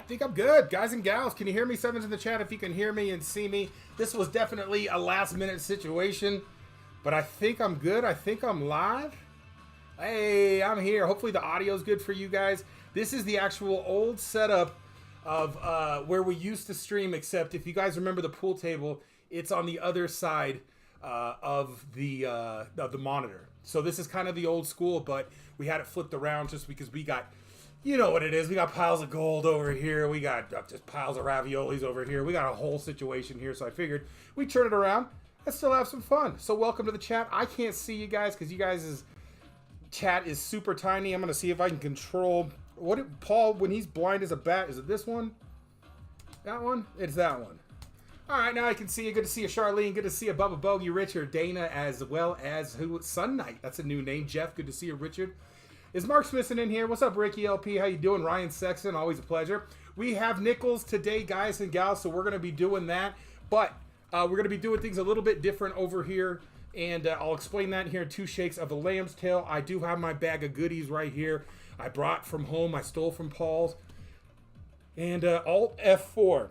think I'm good. Guys and gals, can you hear me? Sevens in the chat if you can hear me and see me. This was definitely a last-minute situation, but I think I'm good. I think I'm live. Hey, I'm here. Hopefully the audio's good for you guys. This is the actual old setup of where we used to stream, except if you guys remember the pool table, it's on the other side of the monitor. So this is kind of the old school, but we had it flipped around just because we got, you know what it is. We got piles of gold over here. We got just piles of raviolis over here. We got a whole situation here. So I figured we'd turn it around and still have some fun. So welcome to the chat. I can't see you guys because you guys' chat is super tiny. I'm going to see if I can control. Paul, when he's blind as a bat, is it this one? That one? It's that one. All right, now I can see you. Good to see you, Charlene. Good to see you, Bubba Bogey, Richard, Dana, as well as Sun Knight. That's a new name. Jeff, good to see you, Richard. Is Mark Smithson in here? What's up, Ricky LP? How you doing? Ryan Sexton, always a pleasure. We have Nichols today, guys and gals, so we're going to be doing that. But we're going to be doing things a little bit different over here, and I'll explain that here in two shakes of a lamb's tail. I do have my bag of goodies right here. I brought from home. I stole from Paul's. And Alt F4.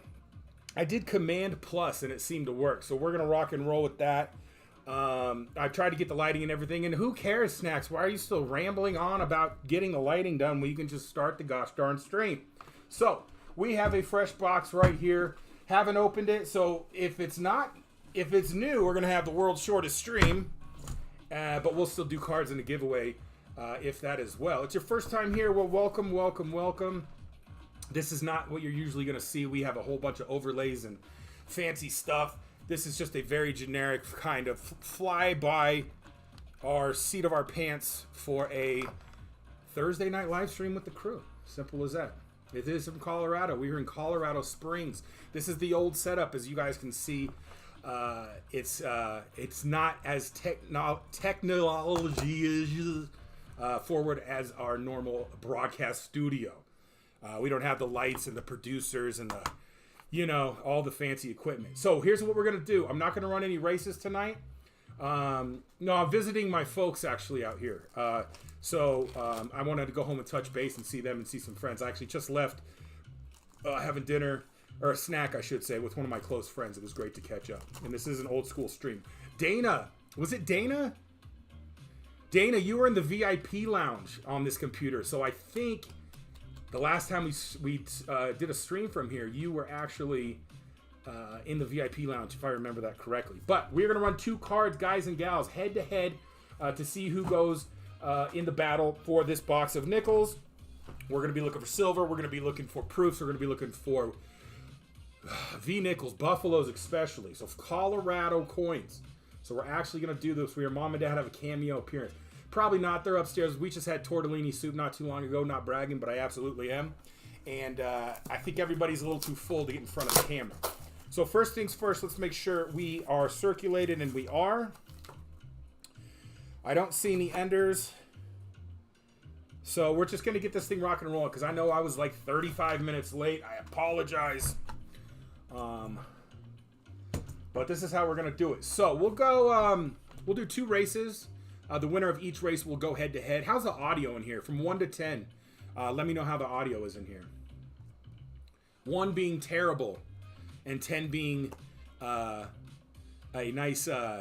I did Command Plus, and it seemed to work. So we're going to rock and roll with that. I tried to get the lighting and everything. And who cares, Snax? Why are you still rambling on about getting the lighting done when you can just start the gosh darn stream? So we have a fresh box right here. Haven't opened it. So if it's new, we're going to have the world's shortest stream. But we'll still do cards in the giveaway. If that as well. It's your first time here. Well, welcome, welcome, welcome. This is not what you're usually going to see. We have a whole bunch of overlays and fancy stuff. This is just a very generic kind of fly by our seat of our pants for a Thursday night live stream with the crew. Simple as that. It is from Colorado. We're in Colorado Springs. This is the old setup, as you guys can see. It's not as technology forward as our normal broadcast studio. We don't have the lights and the producers and the, all the fancy equipment. So here's what we're going to do. I'm not going to run any races tonight. No, I'm visiting my folks actually out here. So I wanted to go home and touch base and see them and see some friends. I actually just left having dinner, or a snack, I should say, with one of my close friends. It was great to catch up. And this is an old school stream. Dana, was it Dana? Dana, you were in the VIP lounge on this computer. So I think the last time we did a stream from here, you were actually in the VIP lounge, if I remember that correctly. But we're going to run two cards, guys and gals, head-to-head to see who goes in the battle for this box of nickels. We're going to be looking for silver. We're going to be looking for proofs. We're going to be looking for V-nickels, buffaloes especially. So Colorado coins. So we're actually going to do this where your mom and dad have a cameo appearance. Probably not. They're upstairs. We just had tortellini soup not too long ago. Not bragging, but I absolutely am. And I think everybody's a little too full to get in front of the camera. So first things first, let's make sure we are circulated, and we are. I don't see any enders. So we're just going to get this thing rocking and rolling because I know I was like 35 minutes late. I apologize. But this is how we're going to do it. So we'll go, we'll do two races. The winner of each race will go head-to-head. How's the audio in here? From 1 to 10. Let me know how the audio is in here. 1 being terrible, and 10 being a nice 8.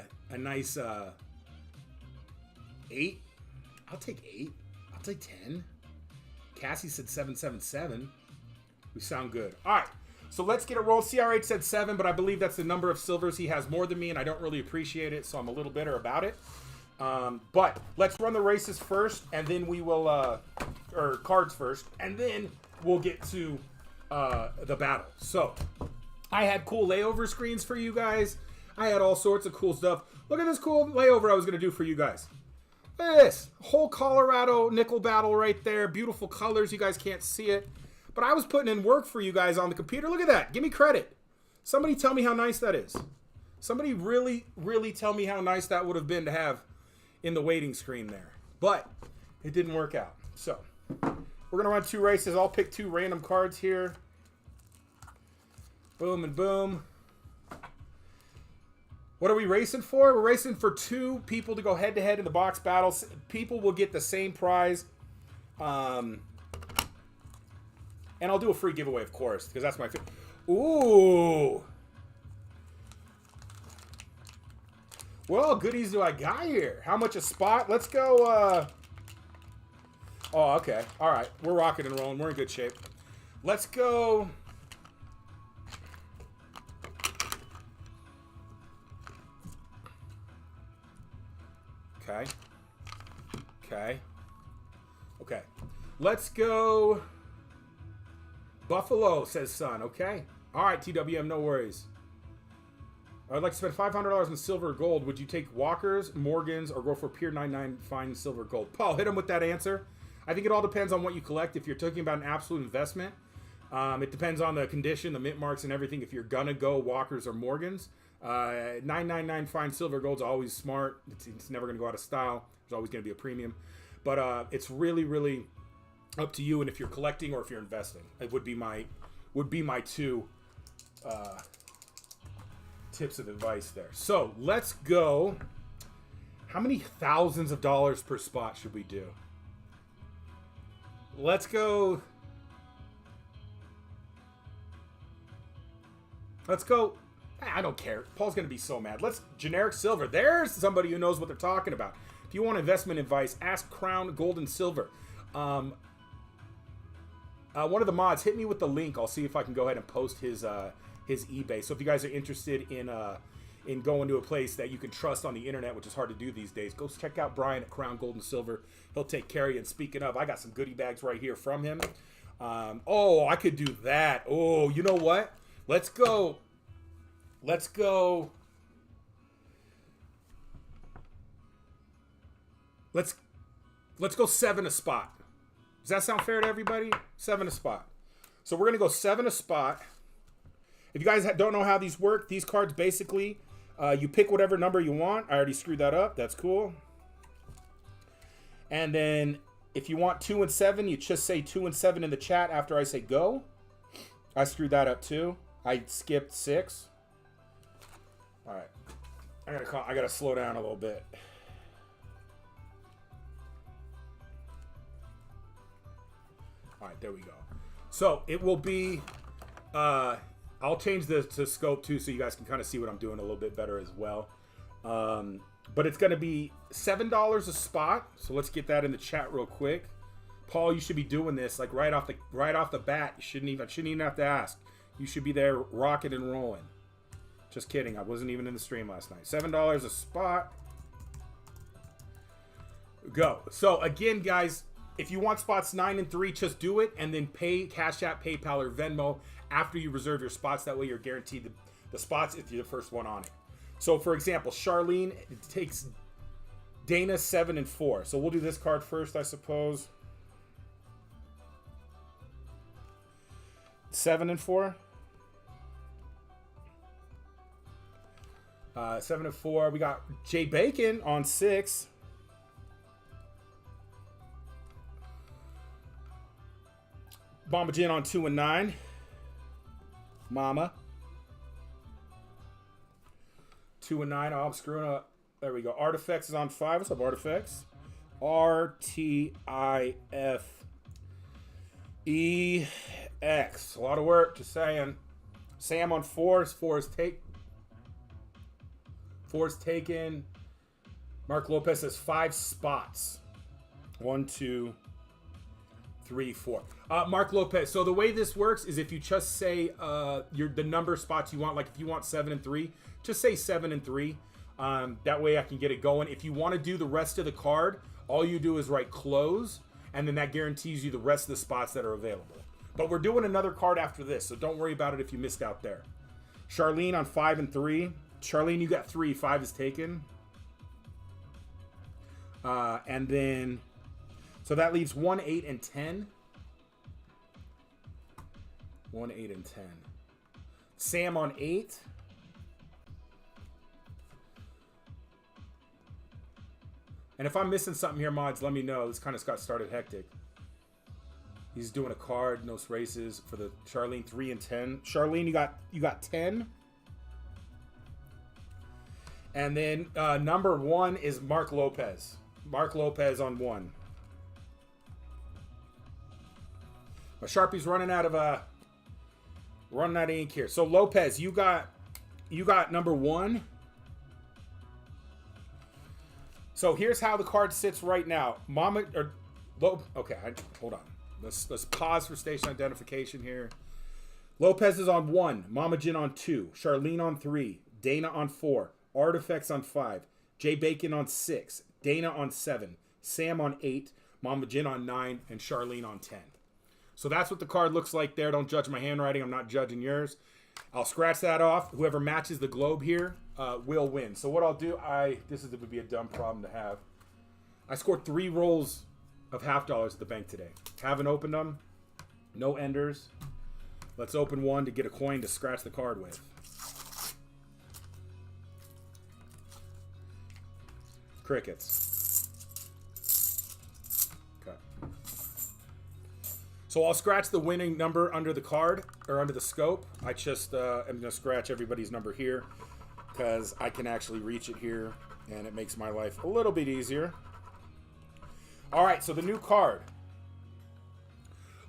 I'll take 8. I'll take 10. Cassie said 777. We sound good. All right. So let's get a roll. CRH said 7, but I believe that's the number of silvers. He has more than me, and I don't really appreciate it, so I'm a little bitter about it. But let's run the races first, and then we will, or cards first, and then we'll get to the battle. So I had cool layover screens for you guys. I had all sorts of cool stuff. Look at this cool layover I was going to do for you guys. Look at this. Whole Colorado nickel battle right there. Beautiful colors. You guys can't see it. But I was putting in work for you guys on the computer. Look at that. Give me credit. Somebody tell me how nice that is. Somebody really, really tell me how nice that would have been to have in the waiting screen there. But it didn't work out. So we're going to run two races. I'll pick two random cards here. Boom and boom. What are we racing for? We're racing for two people to go head-to-head in the box battles. People will get the same prize. And I'll do a free giveaway, of course, because that's my favorite. Ooh. Well, goodies do I got here? How much a spot? Let's go, Oh, okay. All right. We're rocking and rolling. We're in good shape. Let's go. Okay. Okay. Okay. Let's go. Buffalo, says Son. Okay. All right, TWM, no worries. I'd like to spend $500 in silver or gold. Would you take Walkers, Morgans, or go for Pier 99 fine silver gold? Paul, hit him with that answer. I think it all depends on what you collect. If you're talking about an absolute investment, it depends on the condition, the mint marks, and everything. If you're going to go Walkers or Morgans, 999 fine silver gold's always smart. It's never going to go out of style. There's always going to be a premium. But it's really, really up to you, and if you're collecting or if you're investing. It would be my two tips of advice there. So let's go. How many thousands of dollars per spot should we do? Let's go. I don't care. Paul's going to be so mad. Let's generic silver. There's somebody who knows what they're talking about. If you want investment advice, ask Crown Gold and Silver. One of the mods, hit me with the link. I'll see if I can go ahead and post his eBay. So if you guys are interested in going to a place that you can trust on the internet, which is hard to do these days, go check out Brian at Crown Gold and Silver. He'll take care of you. And speaking of, I got some goodie bags right here from him. Oh, I could do that. Oh, you know what? Let's go. Let's go 7 a spot. Does that sound fair to everybody? 7 a spot. So we're going to go 7 a spot. If you guys don't know how these work, these cards basically, you pick whatever number you want. I already screwed that up. That's cool. And then if you want 2 and 7, you just say 2 and 7 in the chat after I say go. I screwed that up too. I skipped 6. All right. I gotta slow down a little bit. All right, there we go. So it will be, I'll change this to scope too so you guys can kind of see what I'm doing a little bit better as well. But it's going to be $7 a spot. So let's get that in the chat real quick. Paul, you should be doing this like right off the bat. You shouldn't even have to ask. You should be there rocking and rolling. Just kidding. I wasn't even in the stream last night. $7 a spot. Go. So again, guys, if you want spots 9 and 3, just do it and then pay Cash App, PayPal, or Venmo after you reserve your spots. That way you're guaranteed the spots if you're the first one on it. So for example, Charlene takes Dana 7 and 4. So we'll do this card first, I suppose. 7 and 4. 7 and 4. We got Jay Bacon on 6. Bomba Jin on 2 and 9. Mama. 2 and 9. Oh, I'm screwing up. There we go. Artifacts is on 5. What's up, Artifacts? RTIFEX. A lot of work, just saying. Sam on 4. 4 is taken. Mark Lopez has 5 spots. 1, 2, 3, 4. Mark Lopez. So the way this works is if you just say the number of spots you want, like if you want 7 and 3, just say 7 and 3. That way I can get it going. If you want to do the rest of the card, all you do is write close, and then that guarantees you the rest of the spots that are available. But we're doing another card after this, so don't worry about it if you missed out there. Charlene on 5 and 3. Charlene, you got 3. 5 is taken. And then, so that leaves 1, 8, and 10. 1, 8, and 10. Sam on 8. And if I'm missing something here, mods, let me know. This kind of got started hectic. He's doing a card, no races for the Charlene 3 and 10. Charlene, you got 10. And then number 1 is Mark Lopez. Mark Lopez on 1. Sharpie's running out of ink here. So Lopez, you got number 1. So here's how the card sits right now. Okay, hold on. Let's pause for station identification here. Lopez is on 1, Mama Jin on 2, Charlene on 3, Dana on 4, Artifacts on 5, Jay Bacon on 6, Dana on 7, Sam on 8, Mama Jin on 9, and Charlene on 10. So that's what the card looks like there. Don't judge my handwriting. I'm not judging yours. I'll scratch that off. Whoever matches the globe here will win. So what I'll do, would be a dumb problem to have. I scored 3 rolls of $half at the bank today. Haven't opened them. No enders. Let's open one to get a coin to scratch the card with. Crickets. Okay. So I'll scratch the winning number under the card, or under the scope. I just am going to scratch everybody's number here, because I can actually reach it here, and it makes my life a little bit easier. All right, so the new card.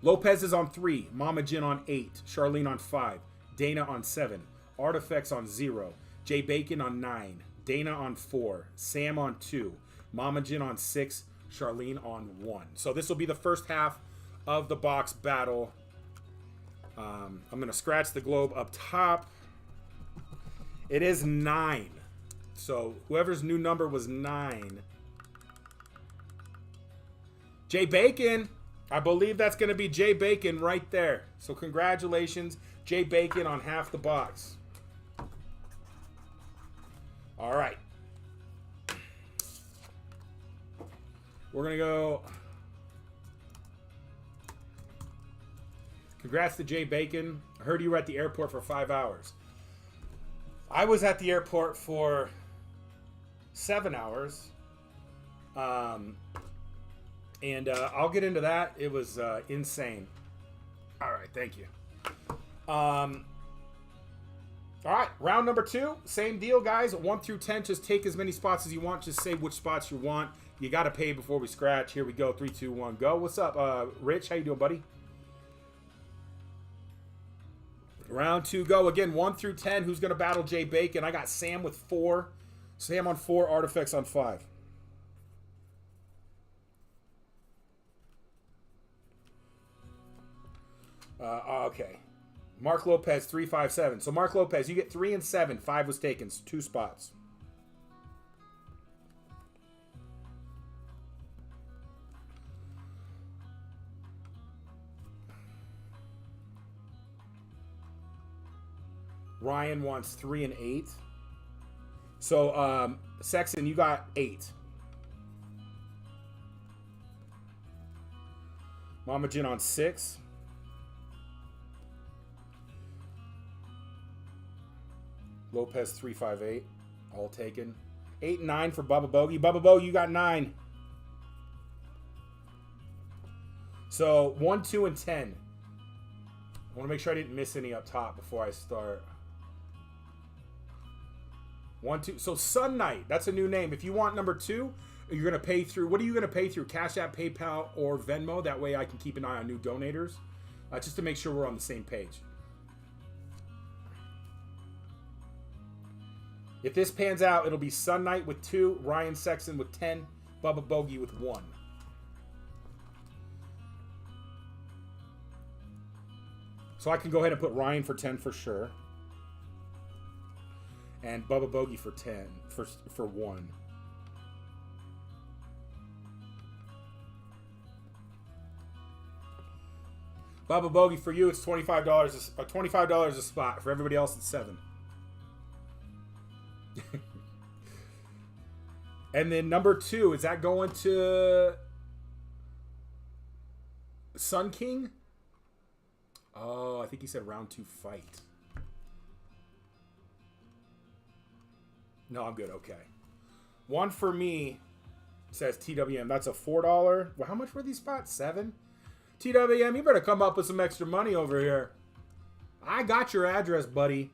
Lopez is on 3, Mama Jin on 8, Charlene on 5, Dana on 7, Artifacts on 0, Jay Bacon on 9, Dana on 4, Sam on 2, Mama Jin on 6, Charlene on 1. So this will be the first half of the box battle. I'm going to scratch the globe up top. It is 9. So whoever's new number was 9. Jay Bacon. I believe that's going to be Jay Bacon right there. So congratulations, Jay Bacon, on half the box. All right. We're going to go. Congrats to Jay Bacon. I heard you were at the airport for 5 hours. I was at the airport for 7 hours. And I'll get into that. It was insane. All right, thank you. All right, round number 2. Same deal, guys. 1 through 10. Just take as many spots as you want. Just say which spots you want. You got to pay before we scratch. Here we go. 3, 2, 1, go. What's up, Rich? How you doing, buddy? Round 2, go. Again, 1 through 10. Who's going to battle Jay Bacon? I got Sam with 4. Sam on 4. Artifacts on 5. Okay. Mark Lopez, 3, 5, 7. So Mark Lopez, you get 3 and 7. 5 was taken. So 2 spots. Ryan wants 3 and 8. So Sexton, you got 8. Mama Jin on 6. Lopez 3, 5, 8. All taken. 8 and 9 for Bubba Bogey. Bubba Bo, you got 9. So 1, 2, and 10. I want to make sure I didn't miss any up top before I start. 1, 2. So Sun Knight, that's a new name. If you want number 2, you're going to pay through. What are you going to pay through? Cash App, PayPal, or Venmo? That way I can keep an eye on new donators. Just to make sure we're on the same page. If this pans out, it'll be Sun Knight with 2, Ryan Sexton with 10, Bubba Bogey with 1. So I can go ahead and put Ryan for 10 for sure. And Bubba Bogey for 10, for 1. Bubba Bogey, for you, it's $25 a spot. For everybody else, it's 7. And then number 2, is that going to Sun King? Oh, I think he said round 2 fight. No, I'm good. Okay. 1 for me, says TWM. That's a $4. Well, how much were these spots? 7? TWM, you better come up with some extra money over here. I got your address, buddy.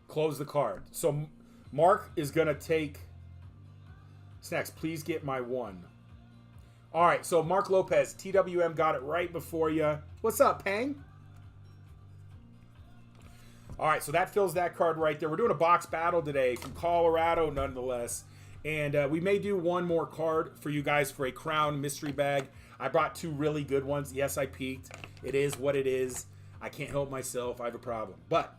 Close the card. So Mark is going to take... Snax, please get my 1. All right, so Mark Lopez, TWM got it right before you. What's up, Pang? All right, so that fills that card right there. We're doing a box battle today from Colorado, nonetheless. And we may do one more card for you guys for a Crown mystery bag. I brought 2 really good ones. Yes, I peeked. It is what it is. I can't help myself. I have a problem. But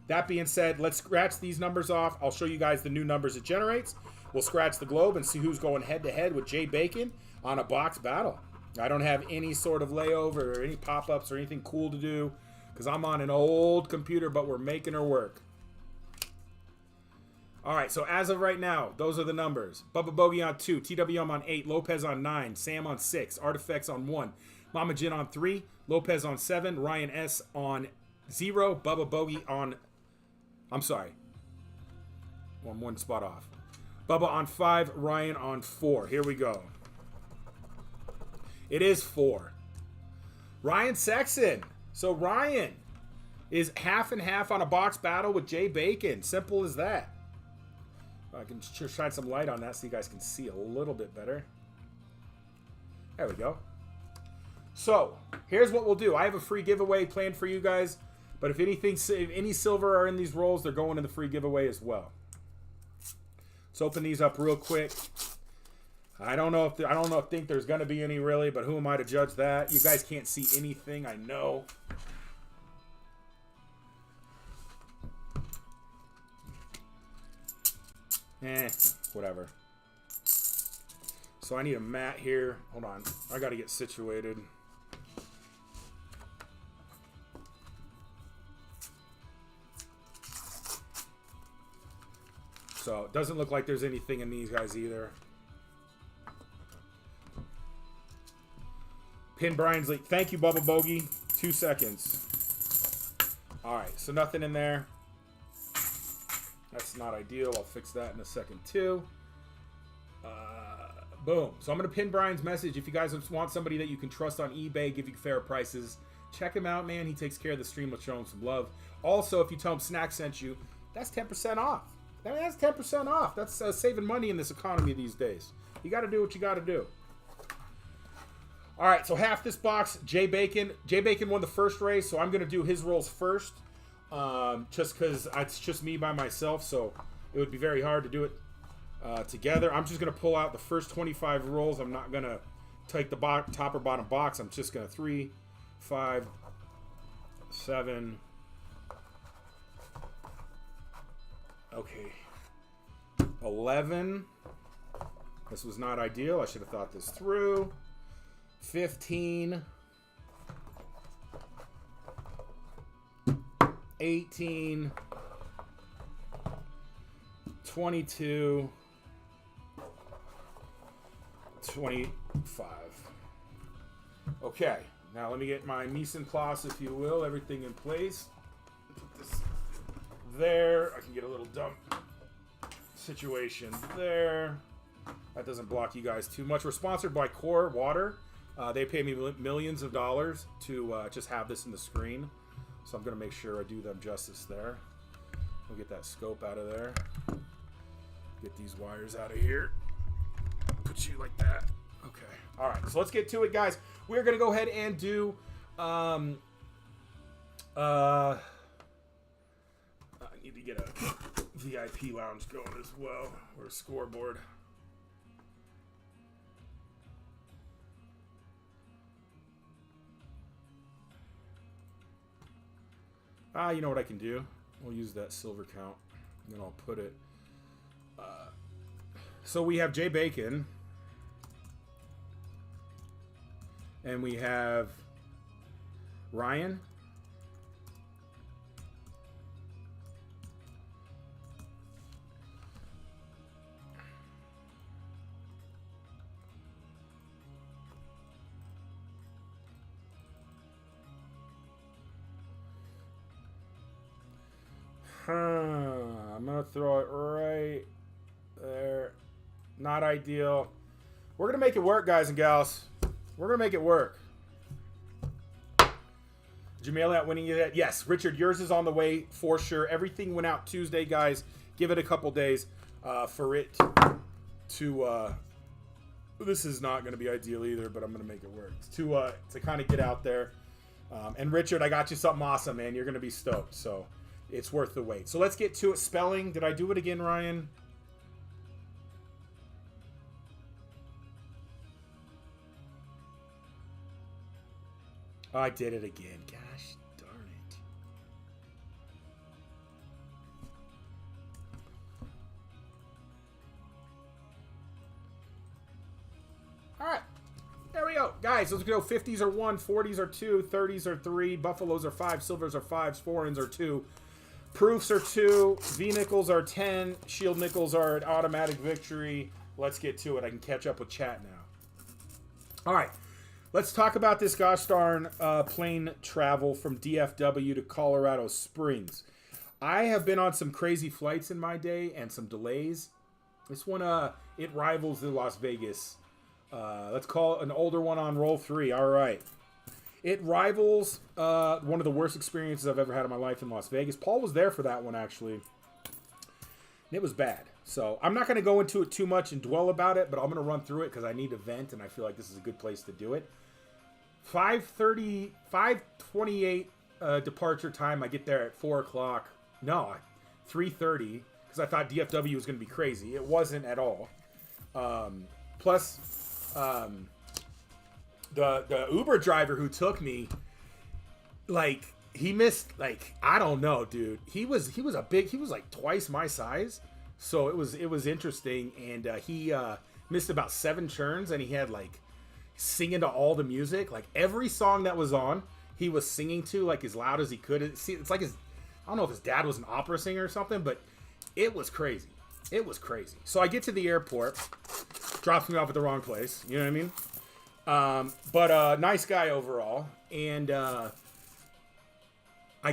that being said, let's scratch these numbers off. I'll show you guys the new numbers it generates. We'll scratch the globe and see who's going head-to-head with Jay Bacon on a box battle. I don't have any sort of layover or any pop-ups or anything cool to do because I'm on an old computer, but we're making her work. All right, so as of right now, those are the numbers. Bubba Bogey on 2, TWM on 8, Lopez on 9, Sam on 6, Artifacts on 1, Mama Jin on 3, Lopez on 7, Ryan S on 0, Bubba Bogey on... I'm sorry. One spot off. Bubba on 5, Ryan on 4. Here we go. It is 4. Ryan Sexton. So Ryan is half and half on a box battle with Jay Bacon. Simple as that. I can shine some light on that so you guys can see a little bit better. There we go. So, here's what we'll do. I have a free giveaway planned for you guys, but if any silver are in these rolls, they're going in the free giveaway as well. Let's open these up real quick. I don't think there's going to be any really, but who am I to judge that? You guys can't see anything, I know. Whatever. So I need a mat here. Hold on. I got to get situated. So it doesn't look like there's anything in these guys either. Pin Brian's leak. Thank you, Bubba Bogey. 2 seconds. All right. So nothing in there. That's not ideal. I'll fix that in a second too. Boom. So I'm going to pin Brian's message. If you guys want somebody that you can trust on eBay, give you fair prices, check him out, man. He takes care of the stream. Let's show him some love. Also, if you tell him Snax sent you, that's 10% off. I mean, that's 10% off. That's saving money in this economy these days. You got to do what you got to do. All right, so half this box, Jay Bacon. Jay Bacon won the first race, so I'm going to do his rolls first. Just because it's just me by myself, so it would be very hard to do it together. I'm just going to pull out the first 25 rolls. I'm not going to take the top or bottom box. I'm just going to 3, 5, 7. Okay. 11. This was not ideal. I should have thought this through. 15. 18, 22, 25. Okay, now let me get my mise en place, if you will, everything in place. Put this there. I can get a little dump situation there. That doesn't block you guys too much. We're sponsored by Core Water. They pay me millions of dollars to just have this in the screen. So I'm going to make sure I do them justice there. We'll get that scope out of there. Get these wires out of here. Put you like that. Okay. All right. So let's get to it, guys. We're going to go ahead and do... I need to get a VIP lounge going as well. Or a scoreboard. You know what I can do? We'll use that silver count. And then I'll put it. So we have Jay Bacon. And we have Ryan. I'm going to throw it right there. Not ideal. We're going to make it work, guys and gals. We're going to make it work. Did you mail out winning yet? Yes, Richard, yours is on the way for sure. Everything went out Tuesday, guys. Give it a couple days for it to This is not going to be ideal either, but I'm going to make it work. To kind of get out there. And Richard, I got you something awesome, man. You're going to be stoked. So it's worth the wait. So let's get to it. Spelling. Did I do it again, Ryan? Oh, I did it again. Gosh darn it. All right. There we go. Guys, let's go. 50s are 1, 40s are 2, 30s are 3, Buffaloes are 5, Silvers are 5, Foreigns are 2, Proofs are 2, V-Nickels are 10, Shield Nickels are an automatic victory. Let's get to it. I can catch up with chat now. All right. Let's talk about this gosh darn plane travel from DFW to Colorado Springs. I have been on some crazy flights in my day and some delays. This one, it rivals the Las Vegas. Let's call it an older one on roll 3. All right. It rivals one of the worst experiences I've ever had in my life in Las Vegas. Paul was there for that one, actually. And it was bad. So I'm not going to go into it too much and dwell about it, but I'm going to run through it because I need to vent, and I feel like this is a good place to do it. 5:28 departure time. I get there at 4 o'clock. No, 3:30 because I thought DFW was going to be crazy. It wasn't at all. Plus, the Uber driver who took me, like, he missed, like, I don't know, dude. He was like twice my size. So it was interesting, and he missed about 7 turns, and he had like singing to all the music, like every song that was on, he was singing to like as loud as he could. It's like I don't know if his dad was an opera singer or something, but it was crazy. It was crazy. So I get to the airport, drops me off at the wrong place. You know what I mean? But nice guy overall, and I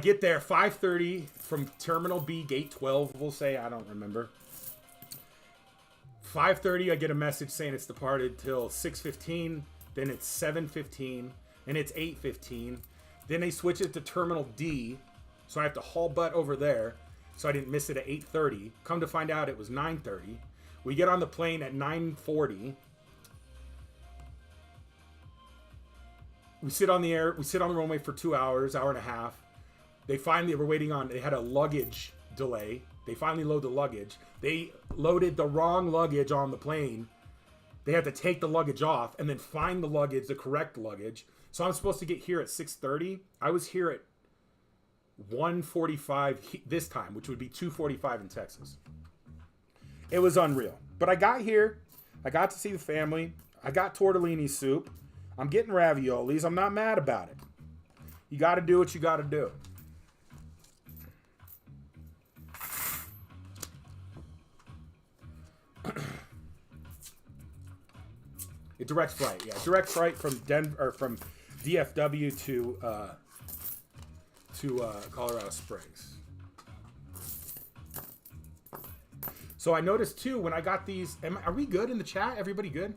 get there 5:30 from Terminal B, Gate 12. We'll say, I don't remember. 5:30, I get a message saying it's departed till 6:15. Then it's 7:15, and it's 8:15. Then they switch it to Terminal D, so I have to haul butt over there, so I didn't miss it at 8:30. Come to find out, it was 9:30. We get on the plane at 9:40. We sit on the runway for 2 hours, hour and a half. They were waiting on, they had a luggage delay. They finally load the luggage. They loaded the wrong luggage on the plane. They had to take the luggage off and then find the luggage, the correct luggage. So I'm supposed to get here at 6:30. I was here at 1:45 this time, which would be 2:45 in Texas. It was unreal. But I got here. I got to see the family. I got tortellini soup. I'm getting raviolis. I'm not mad about it. You got to do what you got to do. A direct flight, yeah, direct flight from Denver or from DFW to Colorado Springs. So I noticed too when I got these. Are we good in the chat? Everybody good?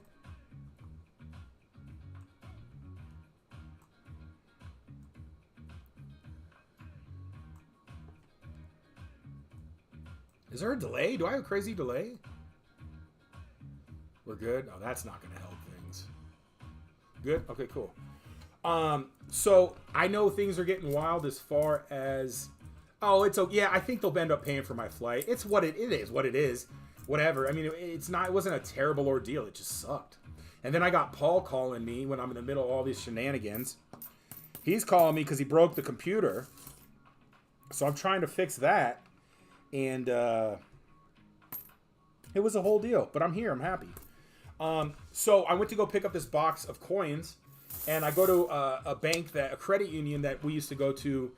Is there a delay? Do I have a crazy delay? We're good? Oh, that's not going to help things. Good? Okay, cool. So I know things are getting wild as far as... Oh, yeah, I think they'll end up paying for my flight. It's what it is, what it is. Whatever. I mean, it wasn't a terrible ordeal. It just sucked. And then I got Paul calling me when I'm in the middle of all these shenanigans. He's calling me because he broke the computer. So I'm trying to fix that. And it was a whole deal. But I'm here. I'm happy. So I went to go pick up this box of coins, and I go to a bank, a credit union that we used to go to,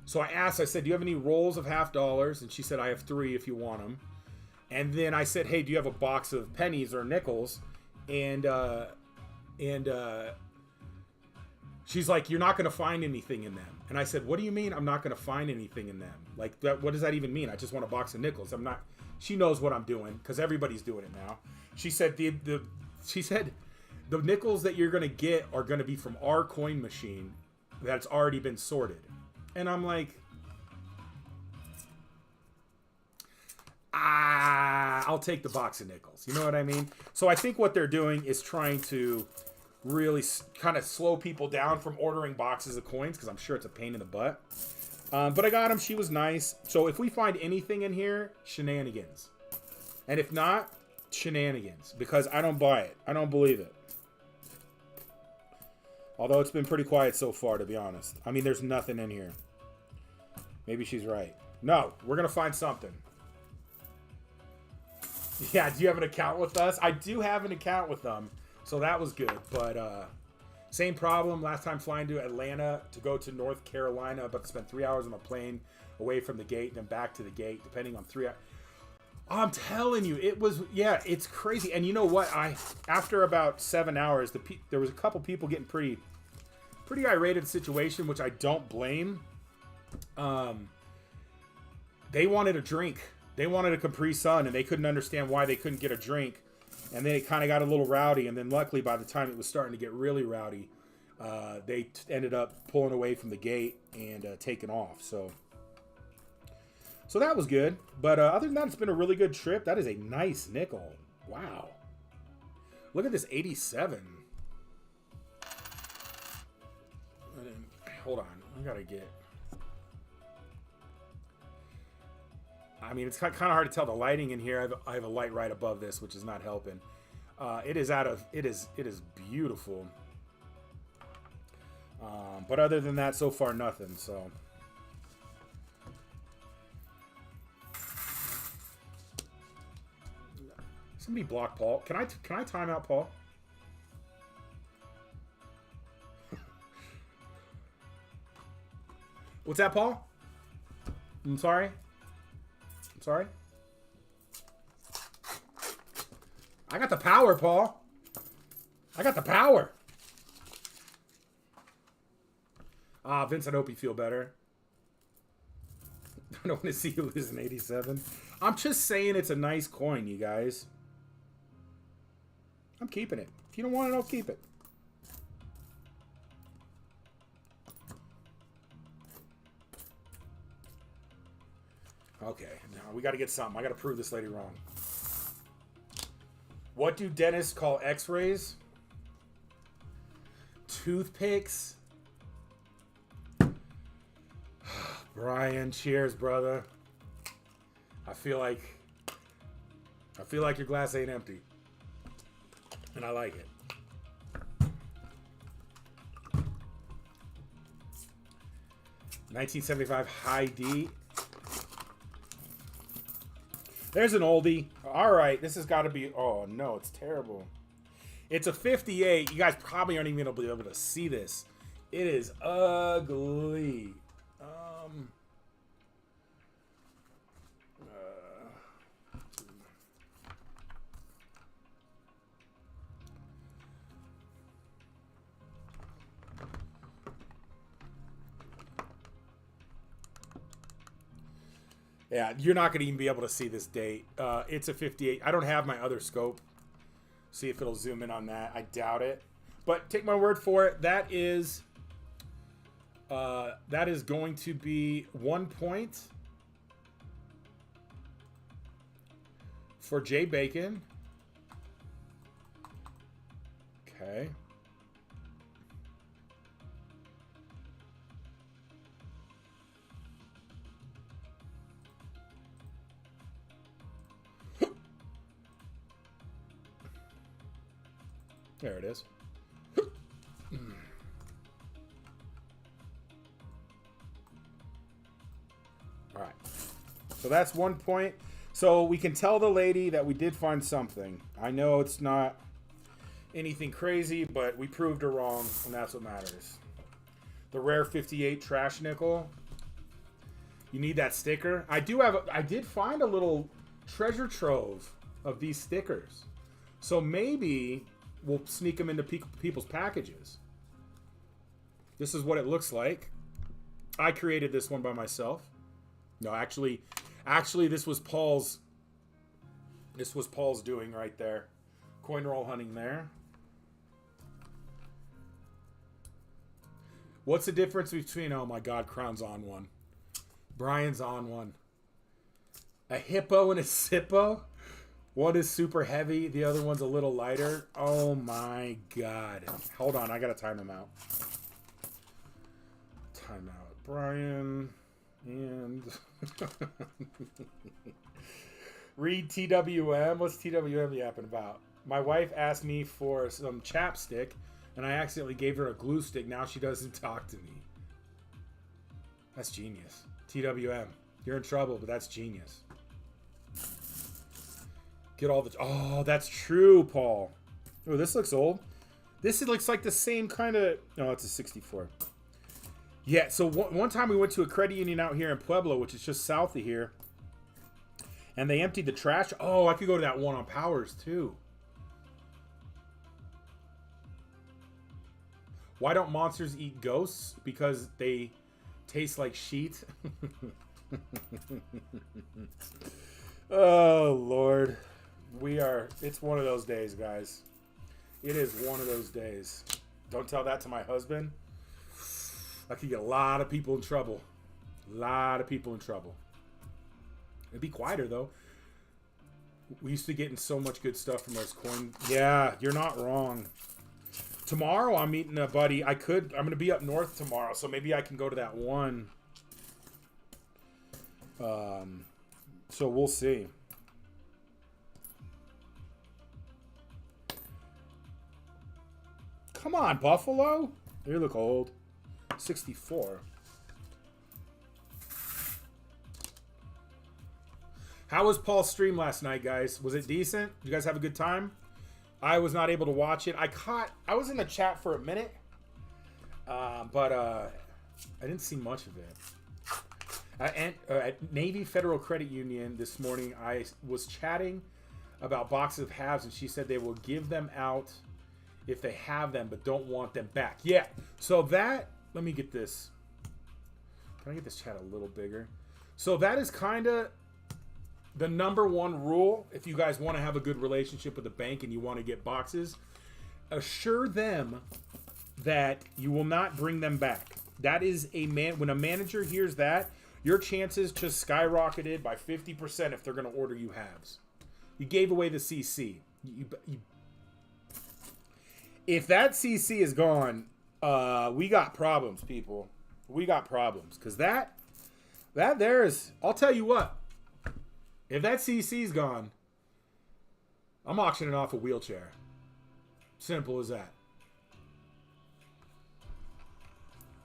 so I said, do you have any rolls of $50? And she said, I have 3 if you want them. And then I said, hey, do you have a box of pennies or nickels? And she's like, you're not going to find anything in them. And I said, what do you mean I'm not going to find anything in them? Like, what does that even mean? I just want a box of nickels. I'm not... She knows what I'm doing because everybody's doing it now. She said the nickels that you're gonna get are gonna be from our coin machine that's already been sorted. And I'm like, I'll take the box of nickels. You know what I mean? So I think what they're doing is trying to really kind of slow people down from ordering boxes of coins, because I'm sure it's a pain in the butt. But I got them. She was nice. So if we find anything in here, shenanigans. And if not, shenanigans. Because I don't buy it. I don't believe it. Although it's been pretty quiet so far, to be honest. I mean, there's nothing in here. Maybe she's right. No, we're going to find something. Yeah, do you have an account with us? I do have an account with them. So that was good. But same problem. Last time flying to Atlanta to go to North Carolina, but to spend 3 hours on a plane away from the gate, then back to the gate, depending on 3 hours. I'm telling you, it was, yeah, it's crazy. And you know what? After about 7 hours, there was a couple people getting pretty irate at the situation, which I don't blame. They wanted a drink. They wanted a Capri Sun, and they couldn't understand why they couldn't get a drink. And then it kind of got a little rowdy. And then luckily, by the time it was starting to get really rowdy, they ended up pulling away from the gate and taking off. So that was good. But other than that, it's been a really good trip. That is a nice nickel. Wow. Look at this 87. Hold on. I got to get... I mean, it's kind of hard to tell the lighting in here. I have a light right above this, which is not helping. It is beautiful. But other than that, so far nothing. So somebody block Paul. Can I time out Paul? What's that, Paul? I'm sorry. Sorry? I got the power, Paul. I got the power. Vincent, I hope you feel better. I don't want to see you lose an 87. I'm just saying it's a nice coin, you guys. I'm keeping it. If you don't want it, I'll keep it. Okay, now we got to get something. I got to prove this lady wrong. What do dentists call x-rays? Toothpicks? Brian, cheers, brother. I feel like your glass ain't empty. And I like it. $1975 high D. There's an oldie. All right, this has got to be... Oh, no, it's terrible. It's a 58. You guys probably aren't even going to be able to see this. It is ugly. Yeah, you're not going to even be able to see this date. It's a 58. I don't have my other scope. See if it'll zoom in on that. I doubt it. But take my word for it. That is going to be 1 point for Jay Bacon. Okay. There it is. All right. So that's 1 point. So we can tell the lady that we did find something. I know it's not anything crazy, but we proved her wrong, and that's what matters. The rare 58 trash nickel. You need that sticker. I did find a little treasure trove of these stickers. So maybe we'll sneak them into people's packages. This is what it looks like. I created this one by myself. No, actually, this was Paul's. This was Paul's doing right there. Coin roll hunting there. What's the difference between? Oh my God, Crown's on one. Brian's on one. A hippo and a sippo. One is super heavy. The other one's a little lighter. Oh my god. Hold on. I got to time him out. Time out. Brian and... Read TWM. What's TWM yapping about? My wife asked me for some chapstick, and I accidentally gave her a glue stick. Now she doesn't talk to me. That's genius. TWM. You're in trouble, but that's genius. Get all the... Oh, that's true, Paul. Oh, this looks old. This looks like the same kind of... Oh, it's a 64. Yeah, so one time we went to a credit union out here in Pueblo, which is just south of here. And they emptied the trash. Oh, I could go to that one on Powers, too. Why don't monsters eat ghosts? Because they taste like sheet. Oh, Lord. It's one of those days, guys. It is one of those days. Don't tell that to my husband. I could get a lot of people in trouble. A lot of people in trouble. It'd be quieter, though. We used to get in so much good stuff from those coins. Yeah, you're not wrong. Tomorrow, I'm meeting a buddy. I'm going to be up north tomorrow, so maybe I can go to that one. So we'll see. Come on, Buffalo. You look old. 64. How was Paul's stream last night, guys? Was it decent? You guys have a good time? I was not able to watch it. I was in the chat for a minute, but I didn't see much of it. At Navy Federal Credit Union this morning, I was chatting about boxes of halves, and she said they will give them out if they have them, but don't want them back. Yeah, so that, let me get this. Can I get this chat a little bigger? So that is kind of the number one rule. If you guys want to have a good relationship with the bank and you want to get boxes, assure them that you will not bring them back. That is when a manager hears that, your chances just skyrocketed by 50% if they're going to order you halves. You gave away the CC. If that CC is gone, we got problems, people. We got problems. Because that there is, I'll tell you what. If that CC's gone, I'm auctioning off a wheelchair. Simple as that.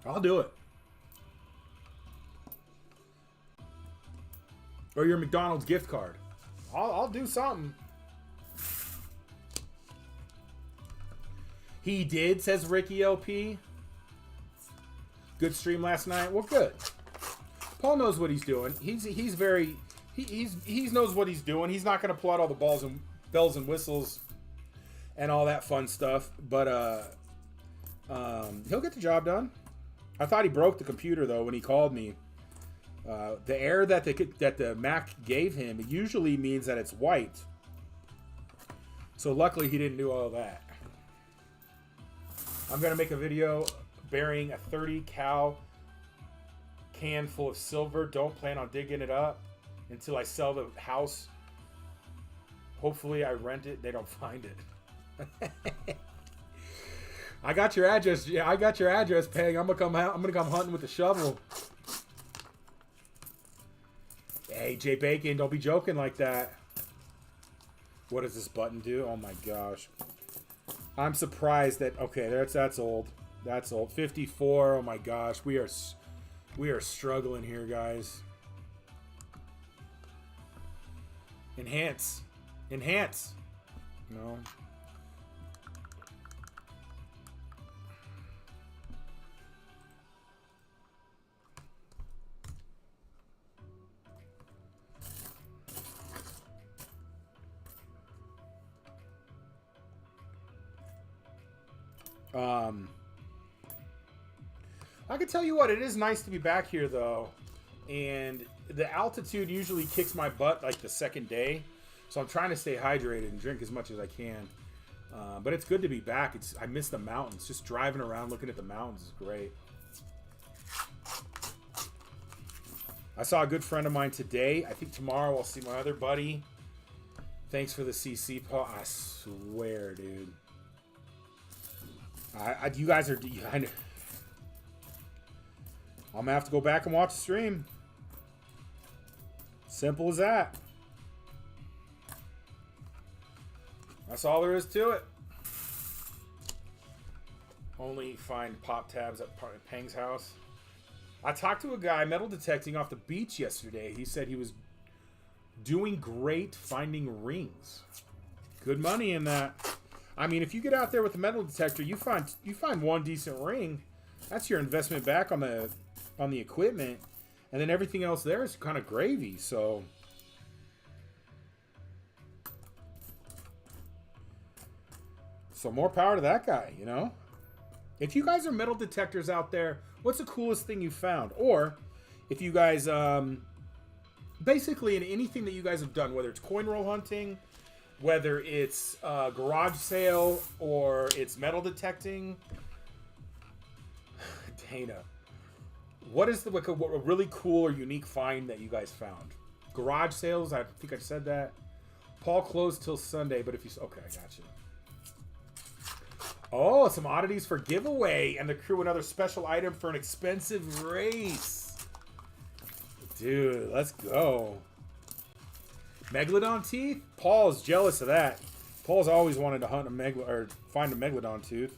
I'll do it. Or your McDonald's gift card. I'll do something. He did, says Ricky LP. Good stream last night. Well, good. Paul knows what he's doing. He knows what he's doing. He's not going to pull out all the bells and whistles and all that fun stuff. But he'll get the job done. I thought he broke the computer though when he called me. The error that the Mac gave him usually means that it's white. So luckily he didn't do all that. I'm going to make a video burying a 30 cal can full of silver. Don't plan on digging it up until I sell the house. Hopefully I rent it. They don't find it. I got your address. Yeah, I got your address, Peg. I'm gonna come hunting with the shovel. Hey, Jay Bacon, don't be joking like that. What does this button do? Oh my gosh. I'm surprised that, okay, that's old. That's old. 54. Oh my gosh. We are struggling here, guys. Enhance. Enhance. No. I can tell you what, it is nice to be back here though, and the altitude usually kicks my butt like the second day, so I'm trying to stay hydrated and drink as much as I can. But it's good to be back. I miss the mountains. Just driving around looking at the mountains is great. I saw a good friend of mine today. I think tomorrow I'll see my other buddy. Thanks for the CC, Paul. I swear, dude. You guys are... I'm going to have to go back and watch the stream. Simple as that. That's all there is to it. Only find pop tabs at Peng's house. I talked to a guy metal detecting off the beach yesterday. He said he was doing great finding rings. Good money in that. I mean, if you get out there with a metal detector, you find one decent ring. That's your investment back on the equipment, and then everything else there is kind of gravy. So more power to that guy, you know? If you guys are metal detectors out there, what's the coolest thing you found? Or if you guys, basically in anything that you guys have done, whether it's coin roll hunting, whether it's garage sale, or it's metal detecting. Dana, what is a really cool or unique find that you guys found? Garage sales, I think I said that. Paul closed till Sunday, but if you... Okay, I got you. Oh, some oddities for giveaway, and the crew another special item for an expensive race. Dude, let's go. Megalodon teeth? Paul's jealous of that. Paul's always wanted to hunt a find a megalodon tooth.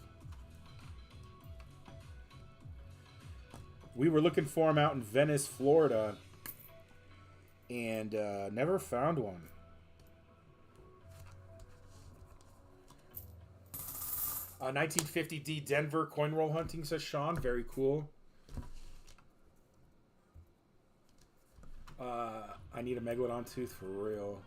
We were looking for him out in Venice, Florida, and never found one. Uh, 1950D Denver coin roll hunting, says Sean. Very cool. I need a megalodon tooth for real.